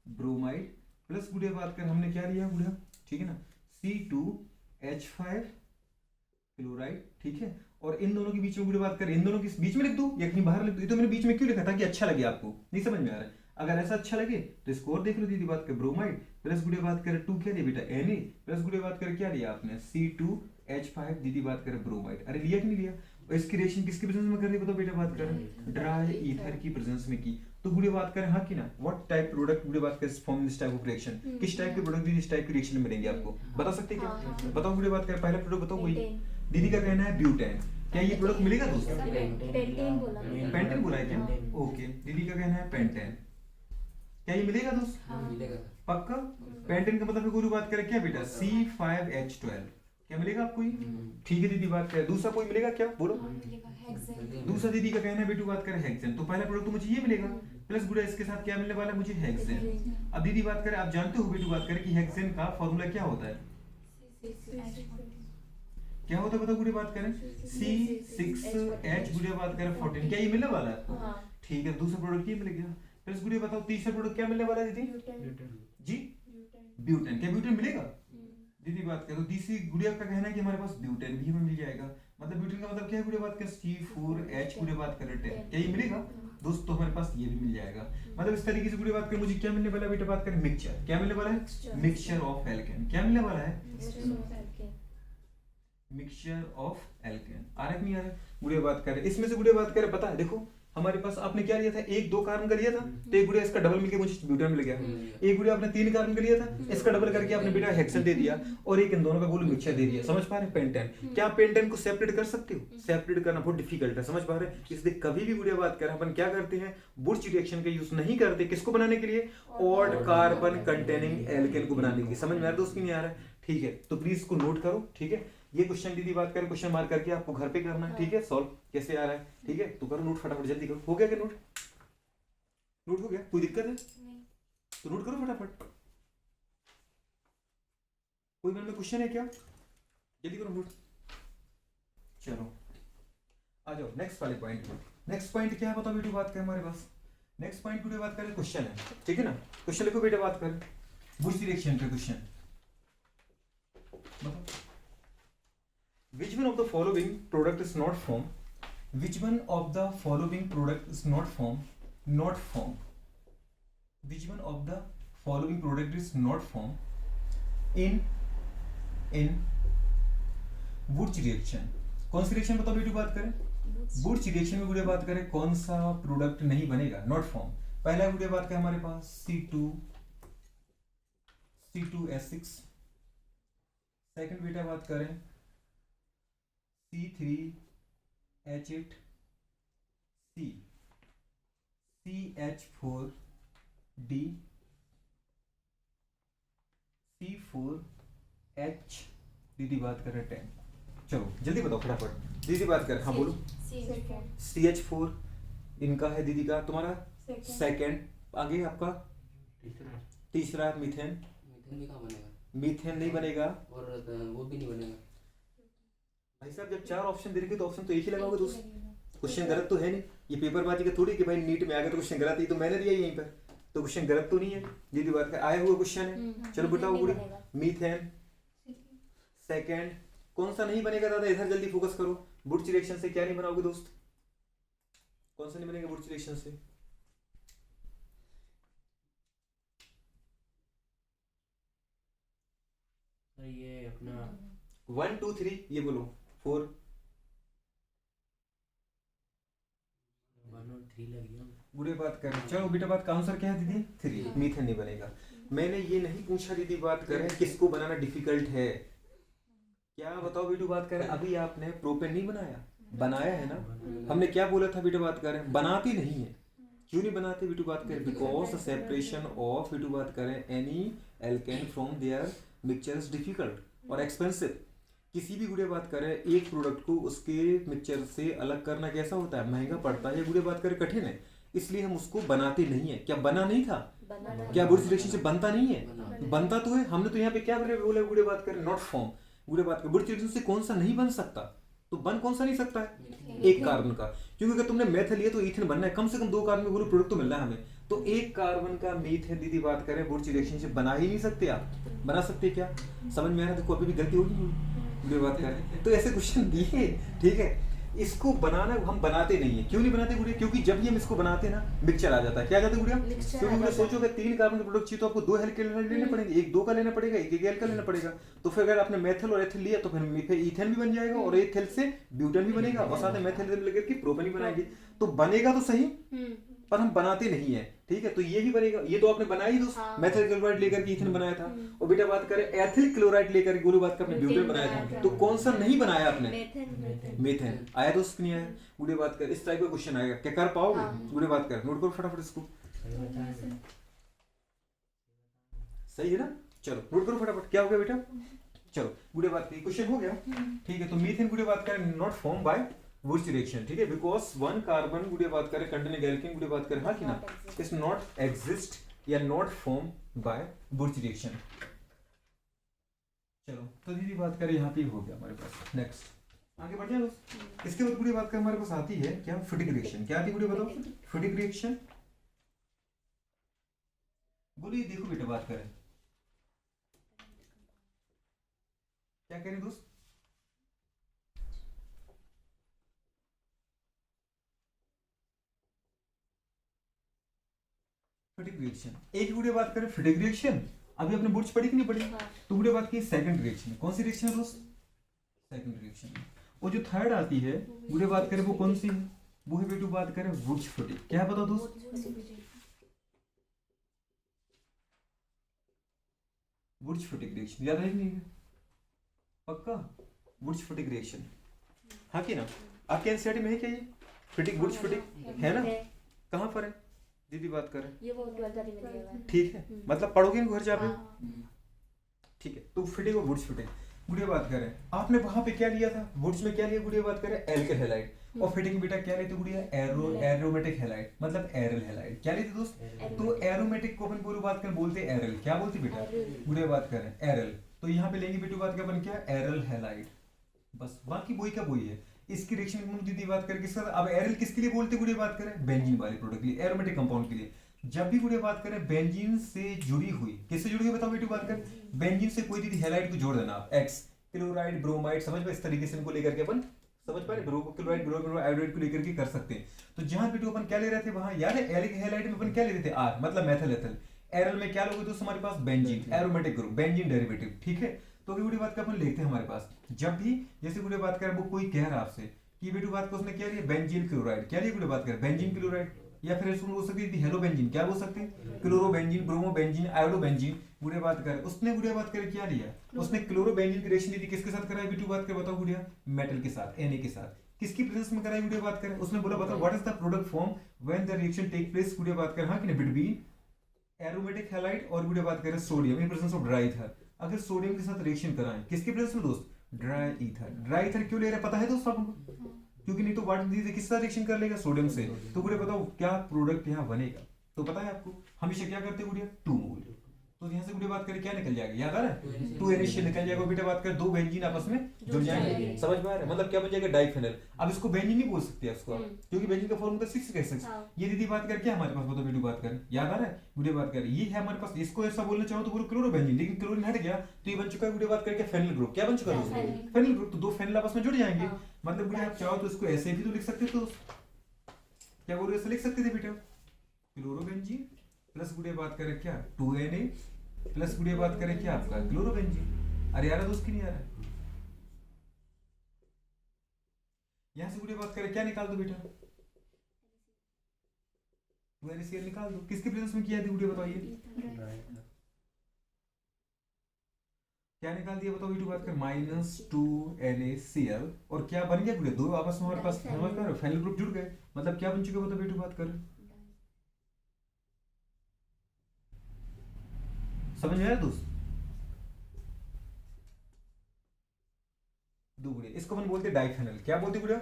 ब्रोमाइड प्लस गुड़िया बात करें हमने क्या लिया गुड़िया, ठीक है ना C2H5 क्लोराइड, ठीक है, और इन दोनों के बीच में गुड़िया बात करें, इन दोनों के बीच में लिख दो या कहीं बाहर लिख दो, ये तो मैंने बीच में क्यों लिखा था कि अच्छा लगे आपको, नहीं समझ में आ रहा है, अगर ऐसा अच्छा लगे तो स्कोर देख लो दीदी बात कर ब्रोमाइड प्लस गुड़िया बात करें 2 क्या लिया बेटा Na प्लस गुड़िया बात करें क्या लिया आपने C2H5 दीदी बात करें ब्रोमाइड, अरे लिया कि नहीं लिया, और इसकी रिएक्शन किसकी प्रेजेंस में कर रही बताओ बेटा बात करें ड्राई ईथर की प्रेजेंस में की, तो गुड़िया बात करें हाँ की ना व्हाट टाइप प्रोडक्ट गुड़िया बात करें form this type of reaction, किस टाइप के प्रोडक्ट इस टाइप की रिएक्शन में मिलेंगे आपको बता सकते हैं क्या, बताओ गुड़िया बात करें पहला प्रोडक्ट बताओ कोई, दीदी का कहना है ब्यूटेन, क्या ये प्रोडक्ट मिलेगा दोस्तों, पेंटेन बोला, पेंटेन बोला है क्या, ओके, दीदी का कहना है पेंटेन, क्या ये मिलेगा दोस्त? हाँ। मिलेगा पक्का? पेंटेन का मतलब गुरु बात करें क्या बेटा? C5H12 क्या मिलेगा आपको ये? ठीक है दीदी बात करें। दूसरा कोई मिलेगा क्या? बोलो। हाँ, मिलेगा हेक्सेन। दूसरा दीदी का कहना है बेटू बात करें हेक्सेन, तो पहला प्रोडक्ट तो मुझे ये मिलेगा प्लस गुड़ा इसके साथ क्या मिलने वाला है मुझे? हेक्सेन। अब दीदी बात करें, आप जानते हो बेटू बात करें कि हेक्सेन का फॉर्मूला क्या होता है? क्या होता है बताओ गुड़े बात करें? C6H गुड़े बात करें 14। क्या ये मिलने वाला है? हाँ। ठीक है, दूसरा प्रोडक्ट ये मिल गया प्लस गुड़े बताओ तीसरा प्रोडक्ट क्या मिलने वाला है दीदी? जी ब्यूटेन। क्या ब्यूटेन मिलेगा दीदी बात करें? तो तीसरी गुड़िया का कहना है कि हमारे पास ब्यूटेन भी हमें मिल जाएगा। मतलब ब्यूटेन का मतलब क्या है गुड़िया बात करें? C4H गुड़िया बात करें 10। क्या ये मिलेगा दोस्त? तो हमारे पास ये भी मिल जाएगा। मतलब इस तरीके से गुड़िया बात करें मुझे क्या मिलने वाला है बेटा? बात करें मिक्सचर। क्या मिलने वाला है? Mixture of alkene. क्या मिलने वाला है? Mixture of alkene. आ रहा है कि नहीं आ रहा है? गुड़िया बात करें इसमें से गुड़िया बात करें पता है देखो हमारे पास आपने क्या लिया था? एक 2 कार्बन का लिया था तो एक गुड़िया इसका डबल मिलके मुझे ब्यूटेन मिल गया। एक गुड़िया आपने 3 कार्बन का लिया था इसका डबल करके आपने बेटा हेक्सेन दे दिया और एक इन दोनों का गोलू मिक्सचर दे दिया। समझ पा रहे हैं? पेंटेन। क्या पेंटेन को सेपरेट कर सकते हो? सेपरेट करना बहुत डिफिकल्ट है। समझ पा रहे हैं? इसलिए कभी भी गुड़िया बात करें अपन क्या करते हैं? बुर्च रिएक्शन का यूज नहीं करते। किसको बनाने के लिए? ऑड कार्बन कंटेनिंग एल्केन को बनाने के लिए। समझ में आ रहा है दोस्त कि नहीं आ रहा है? ठीक है, तो प्लीज इसको नोट करो। ठीक है, ये क्वेश्चन दीदी बात करें क्वेश्चन मार्क करके आपको घर पे करना है। ठीक है, सॉल्व कैसे आ रहा है? ठीक है, तो करो नोट फटाफट, जल्दी करो। हो गया क्या नोट? नोट हो गया? कोई दिक्कत है तो नोट करो फटाफट। कोई मन में क्वेश्चन है क्या? जल्दी करो नोट। चलो आ जाओ नेक्स्ट वाले पॉइंट पे। नेक्स्ट पॉइंट क्या है बताओ बेटू बात करें हमारे पास? नेक्स्ट पॉइंट बेटा बात करें क्वेश्चन है। ठीक है ना, क्वेश्चन लिखो बेटा बात करें बुर्च रिएक्शन पे question. Which one of the following product is not formed? Which one of the following product is not formed? Not formed. Which one of the following product is not formed in Wurtz reaction? कौन सी reaction बताओ बेटू बात करें? Wurtz reaction में गुड़िया बात करें कौन सा प्रोडक्ट नहीं बनेगा? Not form. पहला गुड़िया बात करें हमारे पास C2H6। सेकंड बेटा बात करें C3H8 CH4D C4H दीदी बात कर रहे 10। चलो जल्दी बताओ फटाफट दीदी बात कर। हाँ बोलो। CH4 इनका है दीदी का, तुम्हारा सेकंड। आगे आपका तीसरा मीथेन। मीथेन भी कहाँ बनेगा? मीथेन नहीं बनेगा और वो भी नहीं बनेगा। भाई साहब जब 4 ऑप्शन दे रखे तो ऑप्शन तो एक ही लगाओगे दोस्त। क्वेश्चन गलत तो है नहीं, ये पेपरबाजी का थोड़ी कि भाई नीट में आ गया तो क्वेश्चन गलत है, तो मैंने दिया यहीं पर तो क्वेश्चन गलत तो नहीं है। दीदी बात का आया हुआ क्वेश्चन है। चलो बताओ गुड़ी। मीथेन सेकंड कौन सा नहीं बनेगा दादा? इधर जल्दी फोकस करो। बुर्च रिएक्शन से क्या नहीं बनाओगे दोस्त? कौन सा नहीं बनेगा बुर्च रिएक्शन से? ये अपना 1 2 3 ये बोलो 4 1 और 3 लग गया। बुरे बात कर। चलो बेटा बात का आंसर क्या है दीदी? 3 मीथेन नहीं बनेगा। मैंने ये नहीं पूछा दीदी बात करें किसको बनाना डिफिकल्ट है। क्या बताओ बेटू बात करें अभी आपने प्रोपेन नहीं बनाया? बनाया है ना। हमने क्या बोला था बेटू बात करें? बनाती नहीं है। क्यों नहीं बनाते बेटू बात करें? बिकॉज सेपरेशन ऑफ बेटू बात करें any alkane from their mixture is difficult और एक्सपेंसिव। किसी भी गुड़े बात करें एक प्रोडक्ट को उसके मिक्सचर से अलग करना कैसा होता है? महंगा पड़ता है। गुड़े बात करें कठिन है, इसलिए हम उसको बनाते नहीं है। क्या बना नहीं था? क्या बुर्च रिएक्शन से बनता नहीं है? बनता तो है। हमने तो यहाँ पे क्या बोले गुड़े बात करें नॉट फॉर्म। गुड़े बात करें बुर्च रिएक्शन से कौन सा नहीं बन सकता? तो बन कौन सा नहीं सकता है? एक कार्बन का। क्योंकि अगर तुमने मेथल लिया तो ईथेन बनना है, कम से कम 2 कार्बन का प्रोडक्ट तो मिल रहा है हमें। तो एक कार्बन का मीथेन दीदी बात करें बुर्च रिएक्शन से बना ही नहीं सकते। आप बना सकते क्या? समझ में आ रहा है? देखो अभी भी गलती होगी बात करें तो ऐसे क्वेश्चन दिए। ठीक है, इसको बनाना हम बनाते नहीं है। क्यों नहीं बनाते गुड़िया? क्योंकि जब भी हम इसको बनाते हैं ना मिक्सचर आ जाता है। क्या आ जाता है गुड़िया? क्योंकि मुझे सोचो अगर 3 कार्बन का प्रोडक्ट चाहिए तो आपको 2 एल्केन लेने पड़ेंगे, एक 2 का लेना पड़ेगा, एक एल्केन लेना पड़ेगा। तो फिर अगर आपने मेथल और एथिल लिया तो फिर ईथेन भी बन जाएगा और एथिल से ब्यूटेन भी बनेगा और साथ में मेथल लेकर के प्रोपेन भी बनाएंगे। तो बनेगा तो सही पर हम बनाते नहीं है। ठीक है, तो ये भी बनेगा। ये तो आपने बनाया ही दोस्त। मेथिल क्लोराइड लेकर के ईथेन बनाया था और बेटा बात करें एथिल क्लोराइड लेकर के गुरु बात का आपने ब्यूटेन बनाया था। तो कौन सा नहीं बनाया आपने? मीथेन। आया दोस्त नहीं आया? गुरु बात कर इस टाइप का क्वेश्चन आएगा, क्या कर पाओगे? गुरु बात कर नोट करो फटाफट इसको। सही है ना? चलो नोट करो फटाफट, क्या हो गया बेटा? चलो गुड़िया बात की क्वेश्चन हो गया, ठीक है। तो मीथेन गुड़िया बात करें not form by Wurtz reaction, ठीक है, बिकॉज वन कार्बन गुड़िया बात करें कंटेनिंग एल्केन गुड़िया बात करें, हाँ कि ना, इज नॉट एग्जिस्ट या not form by Wurtz reaction. चलो तो दीदी बात करें यहाँ पे हो गया हमारे पास। नेक्स्ट आगे बढ़ जाए दोस्त। इसके बाद गुड़िया बात करें हमारे पास आती है क्या? फिटिक रिएक्शन। क्या आती है गुड़िया बताओ? फिटिक रिएक्शन। बोलिए देखो बेटा बात करें क्या कह रहे हैं दोस्त? फिटिक रिएक्शन। एक गुड़िया बात करें फिटिक रिएक्शन, अभी आपने बुर्ज पढ़ी कि नहीं पढ़ी? तो गुड़िया बात की सेकंड रिएक्शन। कौन सी रिएक्शन है दोस्त? Second reaction. और जो थर्ड आती है गुड़िया बात करें वो कौन सी है? वो है बेटू बात करें वुड्स फिटिक। क्या बताओ दोस्त? Wurtz Fittig reaction. याद है नहीं है? पक्का वुड्स फिटिक रिएक्शन, हाँ कि ना? आपके एनसीईआरटी में है क्या ये फिटिक वुड्स फिटिक? है ना? कहाँ पर है दीदी बात करें? ये वो 12th में दिया हुआ है। ठीक है, मतलब पढ़ोगे घर जाके, हाँ। ठीक है। तो फिटिक और वुड्स फिटिक गुड़िया बात करें, आपने वहां पे क्या लिया था? वुड्स में क्या लिया गुड़िया बात करें? एल्केल हैलाइड। और फिटिक में बेटा क्या लेते गुड़िया? एरोमेटिक हैलाइड, मतलब एरल हैलाइड। क्या लेते दोस्त? तो एरोमेटिक को अपन पूरी बात करें बोलते एरल। क्या बोलते बेटा? गुड़िया बात करें एरल। तो यहाँ पे लेंगे बेटू बात का अपन क्या? एरल हैलाइड। बस बाकी वही का वही है। इसकी रिएक्शन दीदी बात करें किसका? अब एरल किसके लिए बोलते गुड़िया बात करें? बेंजीन वाले प्रोडक्ट के लिए, एरोमेटिक कंपाउंड के लिए। जब भी गुड़िया बात करें बेंजीन से जुड़ी हुई, किससे जुड़ी हुई बताओ बेटू बात करें? बेंजीन से कोई दीदी हैलाइड को जोड़ देना आप, एक्स क्लोराइड ब्रोमाइड, समझ में? इस तरीके से इनको लेकर के अपन समझ पा रहे, क्लोराइड ब्रोमाइड आयोडाइड को लेकर के कर सकते हैं। तो जहां बेटू अपन क्या ले रहे थे वहां याद है? एरिक हैलाइड में अपन क्या ले रहे थे? आर, मतलब मेथल एथल। एरल में क्या लोगे दोस्त हमारे पास? Benzene, aromatic group, benzene derivative, ठीक है। तो अभी गुड़िया बात का अपन लिखते हैं हमारे पास, जब भी जैसे गुड़िया बात करें वो कोई कह रहा आपसे कि बेटू बात को उसने क्या लिया? Benzene chloride. क्या लिया गुड़िया बात करें? Benzene chloride. या फिर इसको बोल सकते हैं हेलो बेंजीन। क्या बोल सकते हैं? Chloro benzene, bromo benzene, iodo benzene. गुड़िया बात करें उसने गुड़िया बात करें क्या लिया? उसने क्लोरो बेंजीन की रिएक्शन दी किसके साथ कराई बेटू बात करें बताओ गुड़िया? मेटल के साथ, Na के साथ। किसकी प्रेजेंस में कराई गुड़िया बात करें? उसने बोला बताओ what is the product form when the reaction take place गुड़िया बात करें, हाँ कि नहीं, बिटवीन एरोमेटिक हैलाइड और गुड़िया बात करें sodium in presence of dry ether. अगर सोडियम के साथ रिएक्शन कराएं किसकी प्रेजेंस में दोस्त? Dry ether. ड्राई ईथर क्यों ले रहा है पता है दोस्त आपको? क्योंकि नहीं तो वाटर दीजिए किस साथ रिएक्शन कर लेगा? सोडियम से। तो गुड़िया बताओ क्या प्रोडक्ट यहाँ बनेगा? तो पता है आपको हमेशा क्या करते हैं गुड़िया? 2 मोल। तो यहाँ से गुड़िया बात करें क्या निकल जाएगा? याद आ रहा है? 2 NaCl निकल जाएगा। बेटा बात करें 2 बेंजीन आपस में जुड़ जाएंगे, समझ में आ रहा है? मतलब क्या बन जाएगा? डाइफेनल। अब इसको बेंजीन नहीं बोल सकते इसको आप, क्योंकि बेंजीन का फॉर्मूला 6 कह सकते। ये दीदी बात कर क्या हमारे पास बताओ बेटू बात कर, याद आ रहा है? गुड़िया बात कर ये है हमारे पास। इसको ऐसा बोलना चाहो तो बोलो क्लोरो बेंजीन, लेकिन क्लोरीन हट गया तो ये बन चुका है गुड़िया बात करके फेनिल ग्रुप। क्या बन चुका है? Phenyl group. तो 2 फेनिल आपस में जुड़ जाएंगे। मतलब गुड़िया आप चाहो तो इसको ऐसे भी तो लिख सकते हो। क्या बोलो ऐसे लिख सकते थे बेटा? क्लोरो बेंजीन प्लस गुड़िया बात करें क्या? 2Na प्लस गुड़िया बात करें क्या आपका? Chloro benzene. अरे आ रहा दोस्त की नहीं आ रहा? यहां से गुड़िया बात करें क्या निकाल दो बेटा? 2NaCl निकाल दो। किसके प्रेजेंस में किया थी गुड़िया बताइए? क्या निकाल दिया बताओ बेटू बात कर? -2NaCl। और क्या बन गया गुड़िया? 2 आपस में हमारे पास समझ में फेनिल ग्रुप जुड़ गए। मतलब क्या बन चुका बताओ बेटू बात कर? समझ में आया दोस्त? 2 गुड़िया इसको अपन बोलते डाइफेनल। क्या बोलते गुड़िया?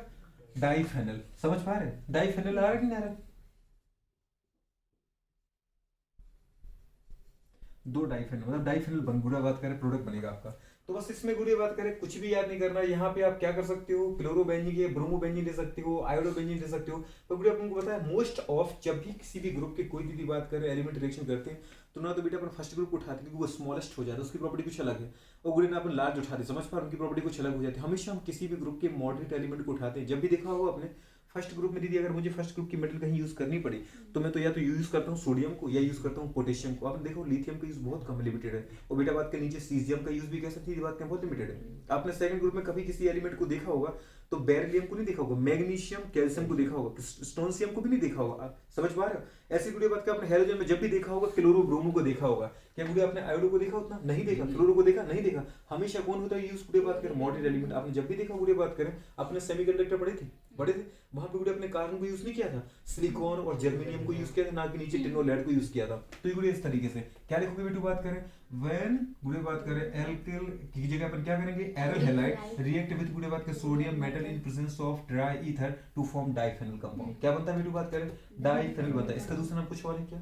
डाइफेनल। समझ पा रहे? डाइफेनल आ रहा है कि नहीं आ रहा? 2 डाइफेनल मतलब डाइफेनल बन गुड़िया बात करें प्रोडक्ट बनेगा आपका। तो बस इसमें गुड़िया बात करें कुछ भी याद नहीं करना। यहाँ पे आप क्या कर सकते हो? क्लोरो बेंजीन के ब्रोमो बेंजीन ले सकते हो, आयोडो बेंजीन ले सकते हो। तो गुड़िया आपको पता है मोस्ट ऑफ जब भी किसी भी ग्रुप के कोई भी बात करें एलिमेंट रिएक्शन करते हैं तो ना तो बेटा अपन फर्स्ट ग्रुप को उठाते हैं क्योंकि वो स्मॉलेस्ट हो जाता है, उसकी प्रॉपर्टी कुछ अलग है। और गुड़िया ना अपन लार्ज उठाते, समझ पा उनकी प्रॉपर्टी कुछ अलग हो जाती है। हमेशा हम किसी भी ग्रुप के मॉडरेट एलिमेंट को उठाते हैं। जब भी देखा होगा आपने फर्स्ट ग्रुप में दीदी अगर मुझे फर्स्ट ग्रुप की मेटल कहीं यूज करनी पड़ी तो मैं तो या तो यूज करता हूँ सोडियम को या यूज करता हूँ पोटेशियम को। आपने देखो लिथियम का यूज बहुत कम लिमिटेड है। और बेटा बात के नीचे सीजियम का यूज भी कह सकती है, बात बहुत लिमिटेड है। आपने सेकंड ग्रुप में कभी किसी एलिमेंट को देखा होगा तो बेरिलियम को नहीं देखा होगा, मैग्नीशियम कैल्शियम को देखा होगा, स्टोनशियम को भी नहीं देखा होगा। आप समझ पा रहे हो? ऐसी गुड़िया बात का आपने हैलोजन में जब भी देखा होगा क्लोरो ब्रोमो को देखा होगा। क्या गुड़िया आपने आयोडो को देखा? उतना नहीं देखा। क्लोरो को देखा? नहीं देखा। हमेशा कौन होता है यूज गुड़िया बात करें? Moderate element. आपने जब भी देखा गुड़िया बात करें अपने सेमीकंडक्टर पढ़े थे वहां पे गुड़िया अपने कार्बन को यूज नहीं किया था, सिलिकॉन और जर्मेनियम को यूज किया था, ना कि नीचे टिन और लेड को यूज किया था। तो ये गुड़िया इस तरीके से क्या लिखोगे बेटू बात करें? व्हेन गुड़े बात करें एल्किल की जगह अपन क्या करेंगे एरल हैलाइड रिएक्ट विद गुड़े बात करें sodium metal in presence of dry ether to form diphenyl compound. क्या बनता है बेटू बात करें डाइफेनल बनता है। इसका दूसरा नाम कुछ और है क्या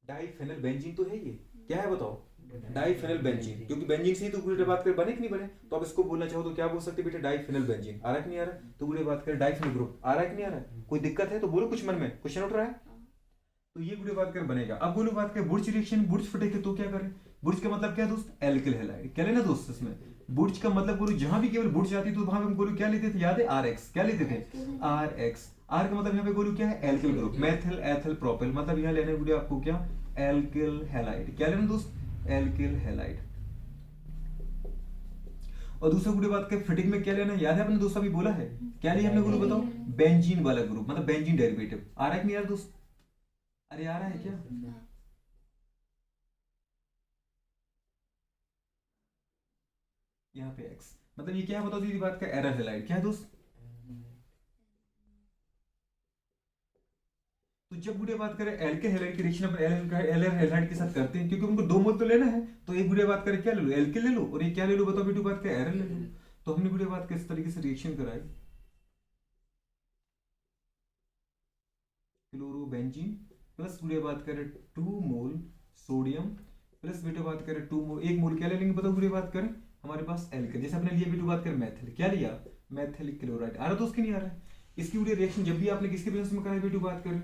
डाइफेनल बेंजीन तो है ये क्या है बताओ डाइफेनल बेंजीन क्योंकि बेंजीन से ही तो गुड़े बात करें बने कि नहीं बने तो अब इसको बोलना चाहो तो क्या बोल सकते बेटा डाइफेनल बेंजीन आ रहा है कि नहीं आ रहा तो गुड़े बात करें डाइफेनल ग्रुप आ रहा है कि नहीं आ रहा कोई दिक्कत है तो बोलो कुछ मन में क्वेश्चन उठ रहा है तो ये गुड़े बात कर बनेगा। अब बोलो बात करें बुर्ज रिएक्शन बुर्ज फटेगा तो क्या करें बुर्ज का मतलब क्या है दोस्त एल्किल हैलाइड क्या लेना दोस्त इसमें बुर्ज का मतलब बोलो जहां भी केवल बुर्ज आती तो वहां पे हम बोलो क्या लेते थे याद है आरएक्स क्या लेते थे आरएक्स आर का मतलब यहाँ पे बोलो क्या है alkyl group methyl ethyl propyl मतलब यहाँ लेने गुड़े आपको क्या एल्किल हैलाइड क्या लेना दोस्त एल्किल हैलाइड। और दूसरा गुड़े बात करें फिटिंग में क्या लेना याद है अपने दोस्त अभी बोला है क्या लिया हमने गुरु बताओ बेंजीन वाला ग्रुप मतलब बेंजीन डेरिवेटिव आ रहा है कि नहीं यार दोस्त अरे आ रहा है क्या यहाँ पे x मतलब ये क्या बताओ दीदी बात का एरर हैलाइड क्या है दोस्त तो जब गुड़े बात करें एल्किल हैलाइड की रिएक्शन अपन एरर हैलाइड के साथ करते हैं क्योंकि उनको दो मोल तो लेना है तो एक गुड़े बात करें क्या ले लो एल्किल ले लो और ये क्या ले लो बताओ बेटू बात का एरर ले लो तो हमने गुड़े बात किस तरीके से रिएक्शन कराई क्लोरोबेंजीन प्लस गुड़े बात करें 2 मोल सोडियम प्लस बेटू बात करें 2 मोल 1 मोल क्या ले लेंगे बताओ गुड़े बात करें हमारे पास एल्किल जैसे अपने लिए बेटू बात करें मेथिल क्या लिया मेथिल क्लोराइड आ रहा तो उसके नहीं आ रहा है इसकी गुड़े रिएक्शन जब भी आपने किसके प्रेजेंस में कराई बेटू बात करें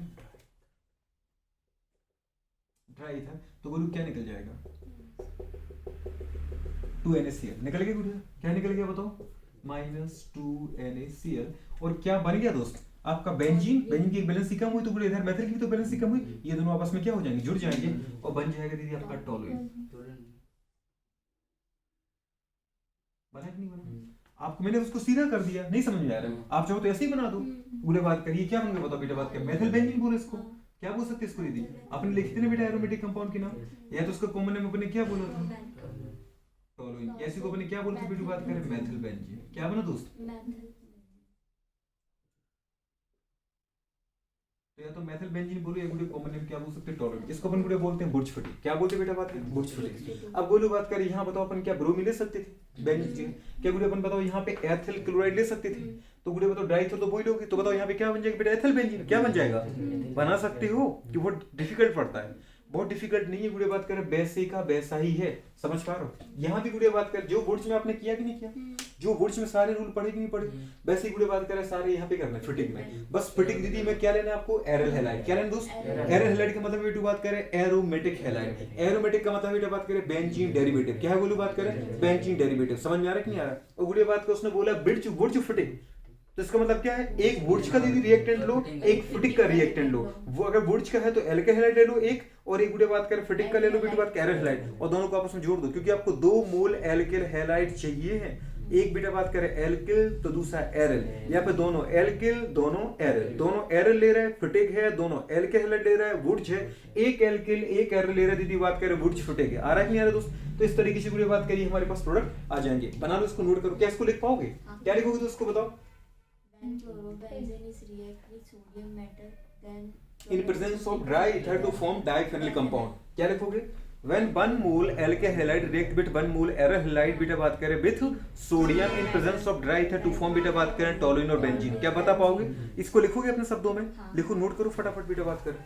ड्राई था तो बोलो क्या निकल जाएगा 2NaCl निकल गया गुड़िया क्या निकल गया बताओ -2NaCl और क्या बन गया दोस्त आपका बेंजीन की बैलेंस कम हुई तो बोले इधर मेथिल की तो बैलेंस कम हुई ये दोनों आपस में क्या हो जाएंगे जुड़ जाएंगे और बन जाएगा दीदी आपका टोलुइन बना कि नहीं बना आपको मैंने उसको सीधा कर दिया नहीं समझ में आ रहा आप चाहो तो ऐसे ही बना दो पूरे बात करिए क्या बन गया बताओ बेटा बात कर मेथिल बेंजीन बोले इसको क्या बोल सकते इसको दीदी आपने लिखी थी ना बेटा एरोमेटिक कंपाउंड के नाम या तो उसका कॉमन नेम अपने क्या बोला था टोलुइन ऐसे को अपने क्या बोलते बेटू बात करें मेथिल बेंजीन क्या बना दोस्त तो या तो मेथिल बेंजीन बोलो या गुड़े कॉमन नेम क्या बोल सकते हैं टोलुइन इसको अपन गुड़े बोलते हैं बुर्ज फटी क्या बोलते बेटा बात करें बुर्ज फटी। अब बोलो बात करें यहाँ बताओ अपन क्या ब्रोमीन ले सकते थे बेंजीन क्या गुड़े अपन बताओ यहाँ पे एथिल क्लोराइड ले सकते थे तो गुड़े बताओ ड्राई तो बोल लोगे तो बताओ यहाँ पे क्या बन जाएगा बेटा एथिल बेंजीन क्या बन जाएगा बना सकते हो कि बहुत डिफिकल्ट पड़ता है बहुत डिफिकल्ट नहीं है गुड़े बात करें वैसे का वैसा ही है समझ पा रहे हो यहाँ भी गुड़े बात करें जो बुर्ज में आपने किया कि नहीं किया जो बुर्ज में सारे रूल पढ़े कि नहीं पढ़े वैसे ही गुड़े बात करें सारे यहाँ पे करना है फिटिंग में बस फिटिंग दीदी में क्या लेना है आपको एरल हैलाइड क्या लेना दोस्त एरल हैलाइड का मतलब बेटू बात करें एरोमेटिक हैलाइड एरोमेटिक का मतलब बेटा बात करें बेंजीन डेरिवेटिव क्या है बोलो बात करें बेंजीन डेरिवेटिव समझ में आ रहा है कि नहीं आ रहा और गुड़े बात को उसने बोला बुर्ज फिटिंग तो इसका मतलब क्या है एक बुर्ज का दीदी रिएक्टेंट लो एक फिटिक का रिएक्टेंट लो वो अगर बुर्ज का है तो एल्किल हैलाइड ले लो एक और एक गुड़े बात करें फिटिक का ले लो बेटू बात एरल हैलाइड और दोनों को आपस में जोड़ दो क्योंकि आपको 2 मोल एल्किल हैलाइड चाहिए है एक बेटा बात करें एल्किल तो दूसरा एरल यहाँ पे दोनों एल्किल दोनों एरल ले रहे हैं फिटिक है दोनों एल्किल हैलाइड ले रहा है बुर्ज है एक एल्किल एक एरल ले रहा है दीदी बात करें बुर्ज फिटिक है आ रहा है नहीं आ रहा दोस्त तो इस तरीके से गुड़े बात करिए हमारे पास प्रोडक्ट आ जाएंगे बना लो इसको नोट करो क्या इसको लिख पाओगे क्या लिखोगे तो उसको बताओ When chlorobenzene is react with sodium metal, then in presence of dry ether to form diphenyl compound क्या लिखोगे when 1 mole alkyl halide react with 1 mole aryl halide बेटा बात करें with sodium in presence of dry ether to form बेटा बात करें toluene और benzene क्या बता पाओगे इसको लिखोगे अपने शब्दों में लिखो नोट करो फटाफट बेटा बात करें